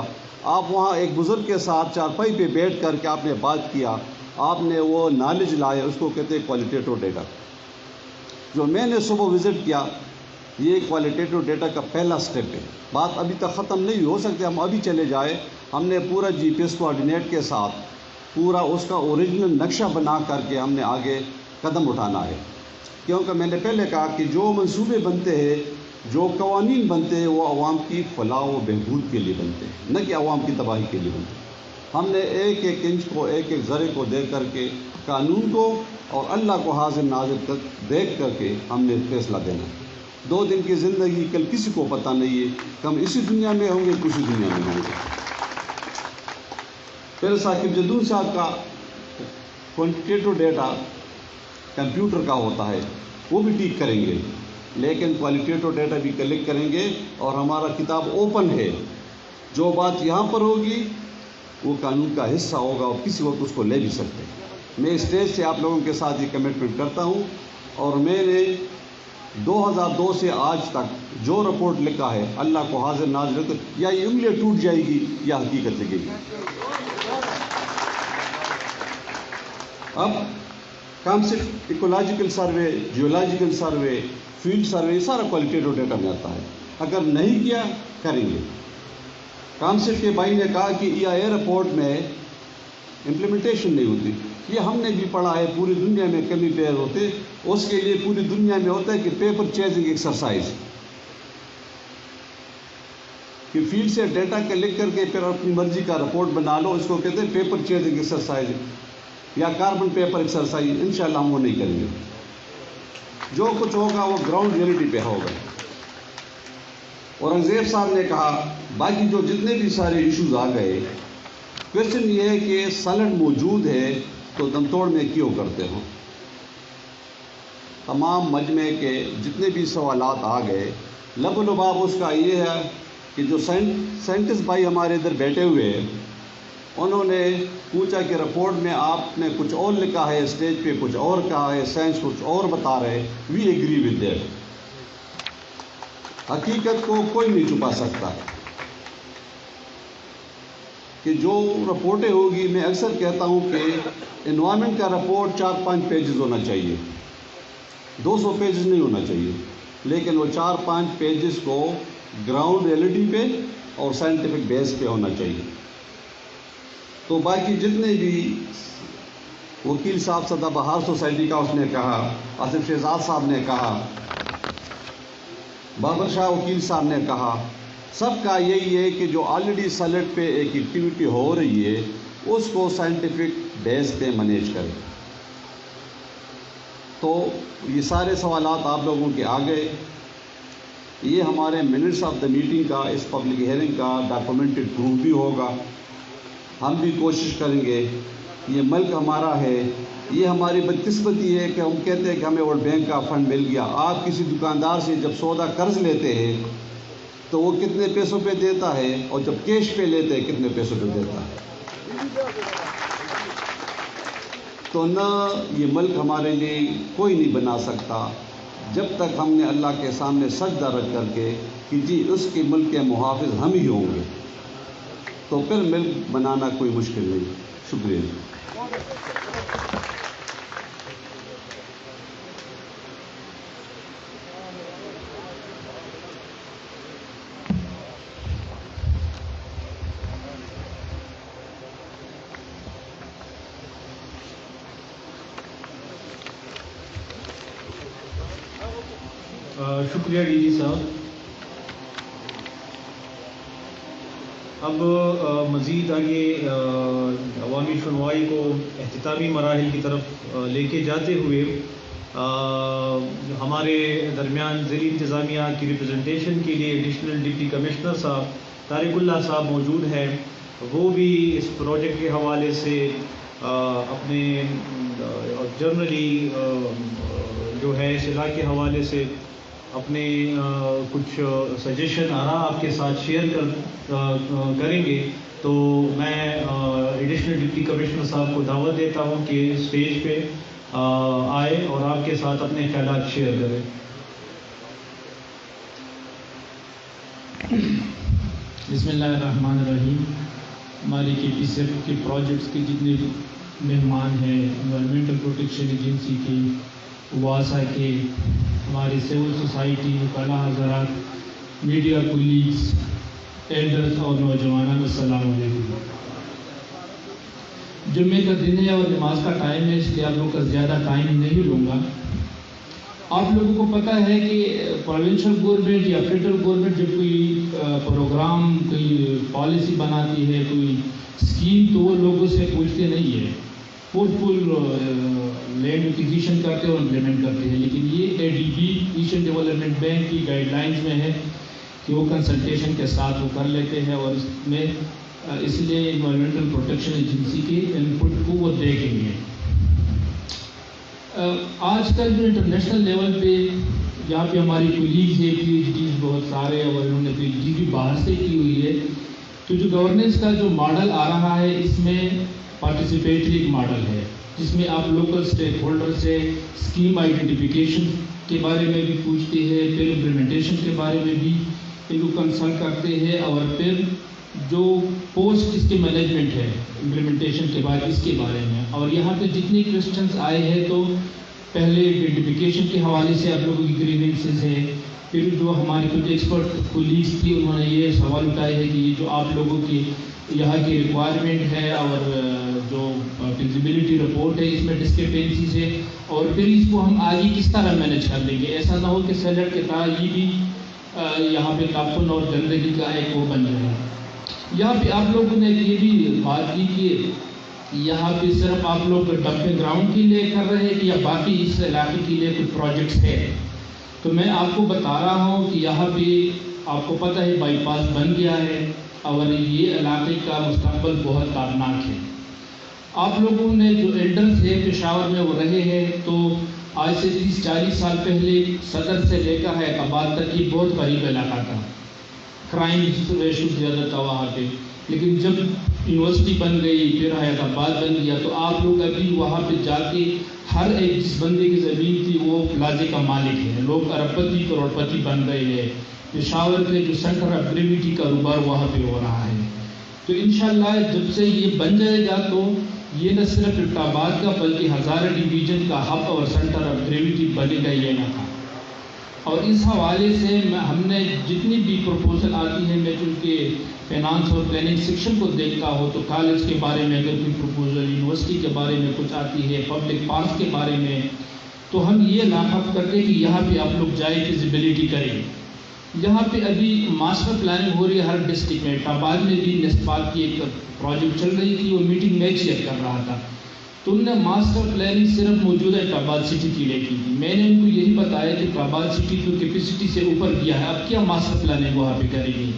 آپ وہاں ایک بزرگ کے ساتھ چارپائی پہ بیٹھ کر کے آپ نے بات کیا، آپ نے وہ نالج لائے، اس کو کہتے ہیں کوالٹیٹو ڈیٹا. جو میں نے صبح وزٹ کیا، یہ کوالٹیٹو ڈیٹا کا پہلا سٹیپ ہے. بات ابھی تک ختم نہیں ہو سکتی، ہم ابھی چلے جائے. ہم نے پورا جی پی ایس کوآرڈینیٹ کے ساتھ پورا اس کا اوریجنل نقشہ بنا کر کے ہم نے آگے قدم اٹھانا ہے. کیونکہ میں نے پہلے کہا کہ جو منصوبے بنتے ہیں، جو قوانین بنتے ہیں، وہ عوام کی فلاح و بہبود کے لیے بنتے ہیں، نہ کہ عوام کی تباہی کے لیے بنتے ہیں. ہم نے ایک ایک انچ کو، ایک ایک ذرے کو دیکھ کر کے قانون کو اور اللہ کو حاضر ناظر تک دیکھ کر کے ہم نے فیصلہ دینا. 2 دن کی زندگی کل کسی کو پتہ نہیں ہے کہ ہم اسی دنیا میں ہوں گے، کسی دنیا میں ہوں گے. پھر ثاقب جدون صاحب کا کوانٹیٹیو ڈیٹا کمپیوٹر کا ہوتا ہے، وہ بھی ٹھیک کریں گے، لیکن کوالٹیٹیو ڈیٹا بھی کلیکٹ کریں گے. اور ہمارا کتاب اوپن ہے، جو بات یہاں پر ہوگی وہ قانون کا حصہ ہوگا اور کسی وقت اس کو لے بھی سکتے. میں اسٹیج سے آپ لوگوں کے ساتھ یہ کمٹمنٹ کرتا ہوں، اور میں نے 2002 سے آج تک جو رپورٹ لکھا ہے، اللہ کو حاضر ناظر، یا یہ انگلیاں ٹوٹ جائے گی یا حقیقت لگے گی. اب concept ecological survey, geological survey, field survey, یہ سارا کوالٹیٹیو ڈیٹا میں آتا ہے. اگر نہیں کیا کریں گے. کانسیپٹ کے بھائی نے کہا کہ ای آئی اے رپورٹ میں امپلیمنٹیشن نہیں ہوتی. یہ ہم نے بھی پڑھا ہے، پوری دنیا میں کمی پیش ہوتے، اس کے لیے پوری دنیا میں ہوتا ہے کہ پیپر چیزنگ ایکسرسائز، کہ فیلڈ سے ڈیٹا کے لکھ کر کے پھر اپنی مرضی کا رپورٹ بنا لو، اس کو کہتے ہیں پیپر چیزنگ ایکسرسائز یا کاربن پیپر ایکسرسائز. انشاءاللہ ہم وہ نہیں کریں گے. جو کچھ ہوگا وہ گراؤنڈ ریئلٹی پہ ہوگا. اورنگزیب صاحب نے کہا باقی جو جتنے بھی سارے ایشوز آ گئے، کوشچن یہ ہے کہ سالڈ موجود ہے تو دم توڑ میں کیوں کرتے ہو. تمام مجمع کے جتنے بھی سوالات آ گئے، لب و لباب اس کا یہ ہے کہ جو سائنٹسٹ بھائی ہمارے ادھر بیٹھے ہوئے ہیں، انہوں نے پوچھا کہ رپورٹ میں آپ نے کچھ اور لکھا ہے، اسٹیج پہ کچھ اور کہا ہے، سائنس کچھ اور بتا رہے. We agree with that. حقیقت کو کوئی نہیں چھپا سکتا کہ جو رپورٹیں ہوگی، میں اکثر کہتا ہوں کہ انوائرمنٹ کا رپورٹ 4-5 پیجز ہونا چاہیے، 200 پیجز نہیں ہونا چاہیے، لیکن وہ 4-5 پیجز کو گراؤنڈ ریئلٹی پہ اور سائنٹیفک بیس پہ ہونا چاہیے. تو باقی جتنے بھی وکیل صاحب سدا بہار سوسائٹی کا اس نے کہا، آصف شہزاد صاحب نے کہا، بابر شاہ وکیل صاحب نے کہا، سب کا یہی ہے کہ جو آلریڈی سلیٹ پہ ایک ایکٹیویٹی ہو رہی ہے اس کو سائنٹیفک بیس پہ مینیج کریں. تو یہ سارے سوالات آپ لوگوں کے آ گئے. یہ ہمارے منٹس آف دا میٹنگ کا، اس پبلک ہیئرنگ کا ڈاکومنٹڈ پروف بھی ہوگا. ہم بھی کوشش کریں گے. یہ ملک ہمارا ہے، یہ ہماری بدقسمتی ہے کہ ہم کہتے ہیں کہ ہمیں ورلڈ بینک کا فنڈ مل گیا. آپ کسی دکاندار سے جب سودا قرض لیتے ہیں تو وہ کتنے پیسوں پہ دیتا ہے، اور جب کیش پہ لیتے ہیں کتنے پیسوں پہ دیتا ہے. تو نہ یہ ملک ہمارے لیے کوئی نہیں بنا سکتا جب تک ہم نے اللہ کے سامنے سجدہ رکھ کر کے کہ جی اس کے ملک کے محافظ ہم ہی ہوں گے تو پھر ملک بنانا کوئی مشکل نہیں. شکریہ. شکریہ ڈی جی صاحب. اب مزید آگے عوامی سنوائی کو اختتامی مراحل کی طرف لے کے جاتے ہوئے ہمارے درمیان ضلعی انتظامیہ کی ریپرزنٹیشن کے لیے ایڈیشنل ڈپٹی کمشنر صاحب طارق اللہ صاحب موجود ہیں. وہ بھی اس پروجیکٹ کے حوالے سے اپنے جنرلی جو ہے اس علاقے کے حوالے سے اپنے کچھ سجیشن آراء آپ کے ساتھ شیئر کریں گے. تو میں ایڈیشنل ڈپٹی کمشنر صاحب کو دعوت دیتا ہوں کہ اسٹیج پہ آئے اور آپ کے ساتھ اپنے خیالات شیئر کریں. بسم اللہ الرحمن الرحیم. ہمارے کے پی سیف کے پروجیکٹس کے جتنے مہمان ہیں، انوائرمنٹل پروٹیکشن ایجنسی کے، واسا کے، ہماری سول سوسائٹی، کلا حضرات، میڈیا کولیگز، ایلڈرز اور نوجوانوں، السلام علیکم. جمعے کا دن ہے اور نماز کا ٹائم ہے، اس لیے آپ لوگوں کا زیادہ ٹائم نہیں لوں گا. آپ لوگوں کو پتہ ہے کہ پروونشل گورنمنٹ یا فیڈرل گورنمنٹ جب کوئی پروگرام، کوئی پالیسی بناتی ہے، کوئی اسکیم، تو وہ لوگوں سے پوچھتے نہیں ہے، فل لینڈ ایکوزیشن کرتے اور امپلیمنٹ کرتے ہیں. لیکن یہ A D B Asian Development Bank کی گائیڈ لائنز میں ہے کہ وہ کنسلٹیشن کے ساتھ وہ کر لیتے ہیں، اور اس میں اس لیے انوائرمنٹل پروٹیکشن ایجنسی کے انپٹ کو وہ دیکھیں گے. آج کل جو انٹرنیشنل لیول پہ جہاں پہ ہماری کولیگز ہے، پی ایچ ڈیز بہت سارے، اور انہوں نے پی ایچ ڈی بھی باہر سے کی ہوئی ہے، تو جو گورننس کا جو ماڈل آ رہا ہے اس میں پارٹیسپیٹری ماڈل ہے، جس میں آپ لوکل اسٹیک ہولڈر سے اسکیم آئیڈینٹیفیکیشن کے بارے میں بھی پوچھتے ہیں، پھر امپلیمنٹیشن کے بارے میں بھی ان کو کنسلٹ کرتے ہیں، اور پھر جو پوسٹ اس کے مینجمنٹ ہے امپلیمنٹیشن کے بعد اس کے بارے میں. اور یہاں پہ جتنے کویسچنس آئے ہیں تو پہلے آئیڈینٹیفیکیشن کے حوالے سے آپ لوگوں کی گریونسز ہے، پھر جو ہماری کچھ ایکسپرٹ کولیگز تھی انہوں نے یہ سوال اٹھائے ہے کہ یہ جو آپ لوگوں کی یہاں کی ریکوائرمنٹ ہے اور جو فیزیبلٹی رپورٹ ہے اس میں ڈسکرپینسیز ہے، اور پھر اس کو ہم آگے کس طرح مینیج کر لیں گے. ایسا نہ ہو کہ سیلٹ کے طرح یہ بھی یہاں پہ تعفن اور گندگی کا ایک وہ بن جائے. یہاں پہ آپ لوگوں نے یہ بھی بات کی کہ یہاں پہ صرف آپ لوگ ڈمپنگ گراؤنڈ کے لیے کر رہے ہیں کہ یا باقی اس علاقے کے لیے کچھ پروجیکٹس ہے. تو میں آپ کو بتا رہا ہوں کہ یہاں پہ آپ کو پتہ ہے بائی پاس بن گیا ہے اور یہ علاقے کا مستقبل بہت تابناک ہے. آپ لوگوں نے جو ایلڈرز ہے پشاور میں وہ رہے ہیں، تو آج سے 30-40 سال پہلے صدر سے لے کر حیدرآباد تک یہ بہت قریب علاقہ تھا، کرائم ریشو زیادہ تھا وہاں پہ. لیکن جب یونیورسٹی بن گئی، پھر حیدرآباد بن گیا، تو آپ لوگ ابھی وہاں پہ جا کے ہر ایک جس بندے کی زمین تھی وہ پلازے کا مالک ہے. لوگ ارب پتی کروڑ پتی بن گئے ہیں. پشاور کے جو سینٹر آف گریویٹی کاروبار وہاں پہ ہو رہا ہے. تو انشاءاللہ جب سے یہ بن جائے گا تو یہ نہ صرف حیدرآباد کا بلکہ ہزارہ ڈویژن کا ہب اور سینٹر آف گریویٹی بنے گا یہ نہ تھا. اور اس حوالے سے ہم نے جتنی بھی پروپوزل آتی ہے، میں چونکہ فائنانس اور پلاننگ سیکشن کو دیکھتا ہوں، تو کالج کے بارے میں اگر کوئی پروپوزل، یونیورسٹی کے بارے میں کچھ آتی ہے، پبلک پارکس کے بارے میں، تو ہم یہ لاحق کرتے کہ یہاں پہ آپ لوگ جائے فیزیبلٹی کریں. یہاں پہ ابھی ماسٹر پلاننگ ہو رہی ہے ہر ڈسٹرکٹ میں. حیدرآباد میں بھی نسبات کی ایک پروجیکٹ چل رہی تھی، وہ میٹنگ میں چیئر کر رہا تھا. تو انہوں نے ماسٹر پلاننگ صرف موجودہ حیدرآباد سٹی کے لیے کی تھی. میں نے ان کو یہی بتایا کہ حیدرآباد سٹی کو کیپیسٹی سے اوپر گیا ہے، اب کیا ماسٹر پلاننگ وہاں پہ کرے گی؟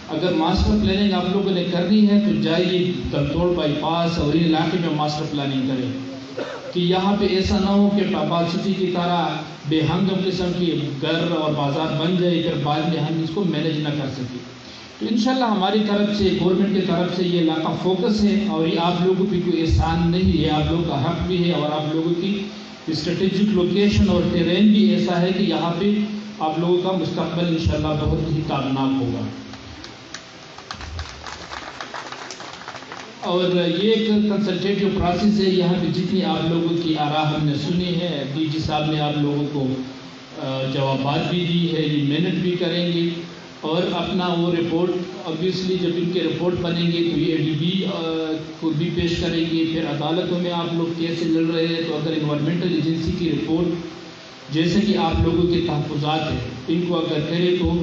اگر ماسٹر پلاننگ آپ لوگوں نے کرنی ہے تو جائیے دمتوڑ بائی پاس اور ان علاقے میں ماسٹر پلاننگ کریں، کہ یہاں پہ ایسا نہ ہو کہ حیدرآباد سٹی کی طرح بے ہنگم قسم کی گھر اور بازار بن جائے، پھر بعد میں ہم اس کو مینیج نہ کر سکیں. تو انشاءاللہ ہماری طرف سے، گورنمنٹ کی طرف سے یہ علاقہ فوکس ہے، اور یہ آپ لوگوں پہ کوئی احسان نہیں ہے، آپ لوگوں کا حق بھی ہے، اور آپ لوگوں کی اسٹریٹجک لوکیشن اور ٹیرین بھی ایسا ہے کہ یہاں پہ آپ لوگوں کا مستقبل انشاءاللہ بہت ہی تابناک ہوگا. اور یہ ایک کنسلٹیٹیو پروسیس ہے. یہاں پہ جتنی آپ لوگوں کی آراء ہم نے سنی ہے, ڈی جی صاحب نے آپ لوگوں کو جوابات بھی دی ہے, یہ محنت بھی کریں گے اور اپنا وہ رپورٹ obviously جب ان کے رپورٹ بنیں گے تو یہ ADB کو بھی پیش کریں گے. پھر عدالتوں میں آپ لوگ کیسے لڑ رہے ہیں, تو اگر انوائرمنٹل ایجنسی کی رپورٹ جیسے کہ آپ لوگوں کے تحفظات ہیں ان کو اگر کرے تو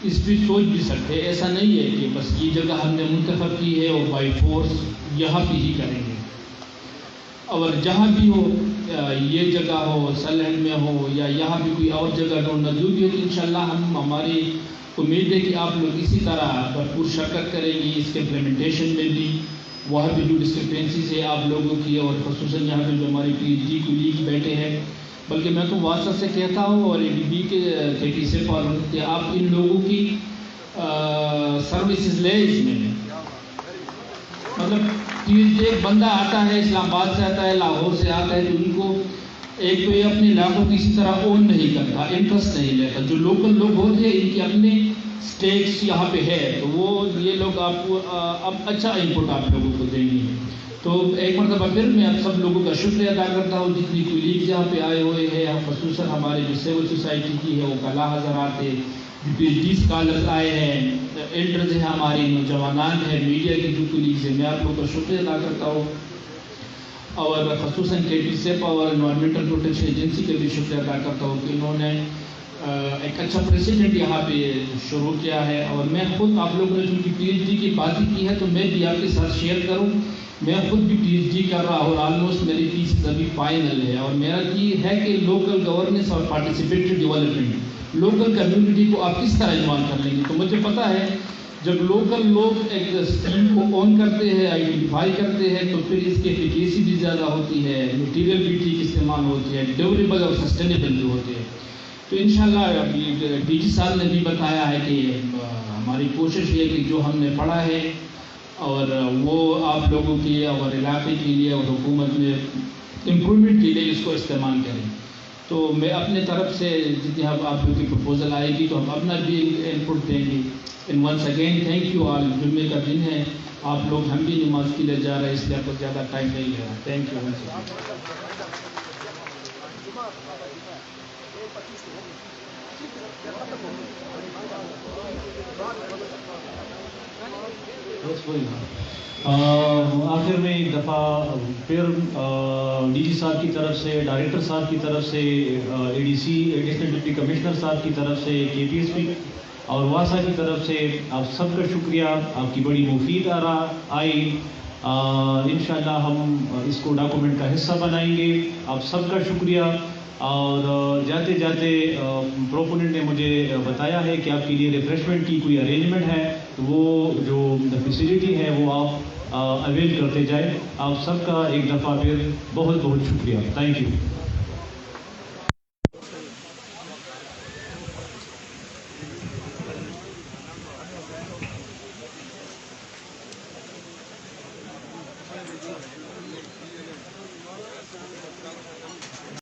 اس پہ سوچ بھی سکتے ہیں. ایسا نہیں ہے کہ بس یہ جگہ ہم نے منتخب کی ہے اور بائی فورس یہاں پہ ہی کریں گے. اور جہاں بھی ہو, یہ جگہ ہو سلہٹ میں ہو یا یہاں بھی کوئی اور جگہ ہو نزدیک ہو, تو انشاءاللہ ہماری امید ہے کہ آپ لوگ اسی طرح بھرپور شرکت کریں گے اس کے امپلیمنٹیشن میں بھی. وہاں بھی جو ڈسکرپینسیز ہے آپ لوگوں کی, اور خصوصاً یہاں پہ جو ہمارے PhD کولیگ بیٹھے ہیں, بلکہ میں تو واسطہ سے کہتا ہوں اور ADB کے KT سے فارم کہ آپ ان لوگوں کی سروسز لیں. اس میں مطلب ایک بندہ آتا ہے اسلام آباد سے آتا ہے, لاہور سے آتا ہے, تو ان کو ایک تو یہ اپنے علاقوں کی اسی طرح اون نہیں کرتا, انٹرسٹ نہیں لیتا. جو لوکل لوگ ہوتے ہیں ان کے اپنے اسٹیٹس یہاں پہ ہے, تو وہ یہ لوگ آپ کو اب اچھا انپٹ آپ لوگوں کو دیں گے. تو ایک مرتبہ پھر میں آپ سب لوگوں کا شکریہ ادا کرتا ہوں جتنی کولیگز یہاں پہ آئے ہوئے ہیں, خصوصاً ہمارے جو سول سوسائٹی کی ہے وہ کلا حضرات ہے, جو PhD اسکالرز آئے ہیں, ایلڈرز ہیں, ہماری نوجوانان ہیں, میڈیا کی جو کولیگز ہیں, میں آپ لوگوں کا شکریہ ادا کرتا ہوں. اور خصوصاً KT SEP اور انوائرمنٹل پروٹیکشن ایجنسی کا بھی شکریہ ادا کرتا ہوں کہ انہوں نے ایک اچھا پریسیڈنٹ یہاں پہ شروع کیا ہے. اور میں خود آپ لوگوں نے چونکہ PhD کی باتیں کی ہے تو میں بھی آپ کے ساتھ شیئر کروں, میں خود بھی PhD کر رہا ہوں اور آلموسٹ میری تھیسس ابھی فائنل ہے. اور میرا یہ ہے کہ لوکل گورننس اور پارٹیسپیٹری ڈیولپمنٹ, لوکل کمیونٹی کو آپ کس طرح انوالو کر لیں گے. تو مجھے پتہ ہے جب لوکل لوگ ایک اسکیم کو آن کرتے ہیں, آئیڈینٹیفائی کرتے ہیں, تو پھر اس کی ایفیکیسی بھی زیادہ ہوتی ہے, مٹیریل بھی ٹھیک استعمال ہوتی ہے, ڈیوریبل اور سسٹینیبل بھی ہوتے ہیں. تو انشاءاللہ DG صاحب نے بھی بتایا ہے کہ ہماری کوشش یہ ہے کہ جو ہم نے پڑھا ہے اور وہ آپ لوگوں کے اور علاقے کے لیے اور حکومت میں امپرومنٹ کے لیے اس کو استعمال کریں. تو میں اپنے طرف سے جتنی آپ لوگوں کی پرپوزل آئے گی تو ہم اپنا بھی انپٹ دیں گے. And once again thank you all. جمعے کا دن ہے, آپ لوگ, ہم بھی نماز کے لیے جا رہے ہیں, اس لیے آپ کو زیادہ ٹائم نہیں لے رہا. Thank you once again. آخر میں ایک دفعہ پھر DG صاحب کی طرف سے, ڈائریکٹر صاحب کی طرف سے, ADC ایڈیشنل ڈپٹی کمشنر صاحب کی طرف سے, KPSP اور واسا کی طرف سے آپ سب کا شکریہ. آپ کی بڑی مفید آراء آئی. انشاءاللہ ہم اس کو ڈاکومنٹ کا حصہ بنائیں گے. آپ سب کا شکریہ. اور جاتے جاتے پروپوننٹ نے مجھے بتایا ہے کہ آپ کے لیے ریفریشمنٹ کی کوئی ارینجمنٹ ہے, تو وہ جو فیسیلیٹی ہے وہ آپ اویل کرتے جائیں. آپ سب کا ایک دفعہ پھر بہت بہت شکریہ. Thank you.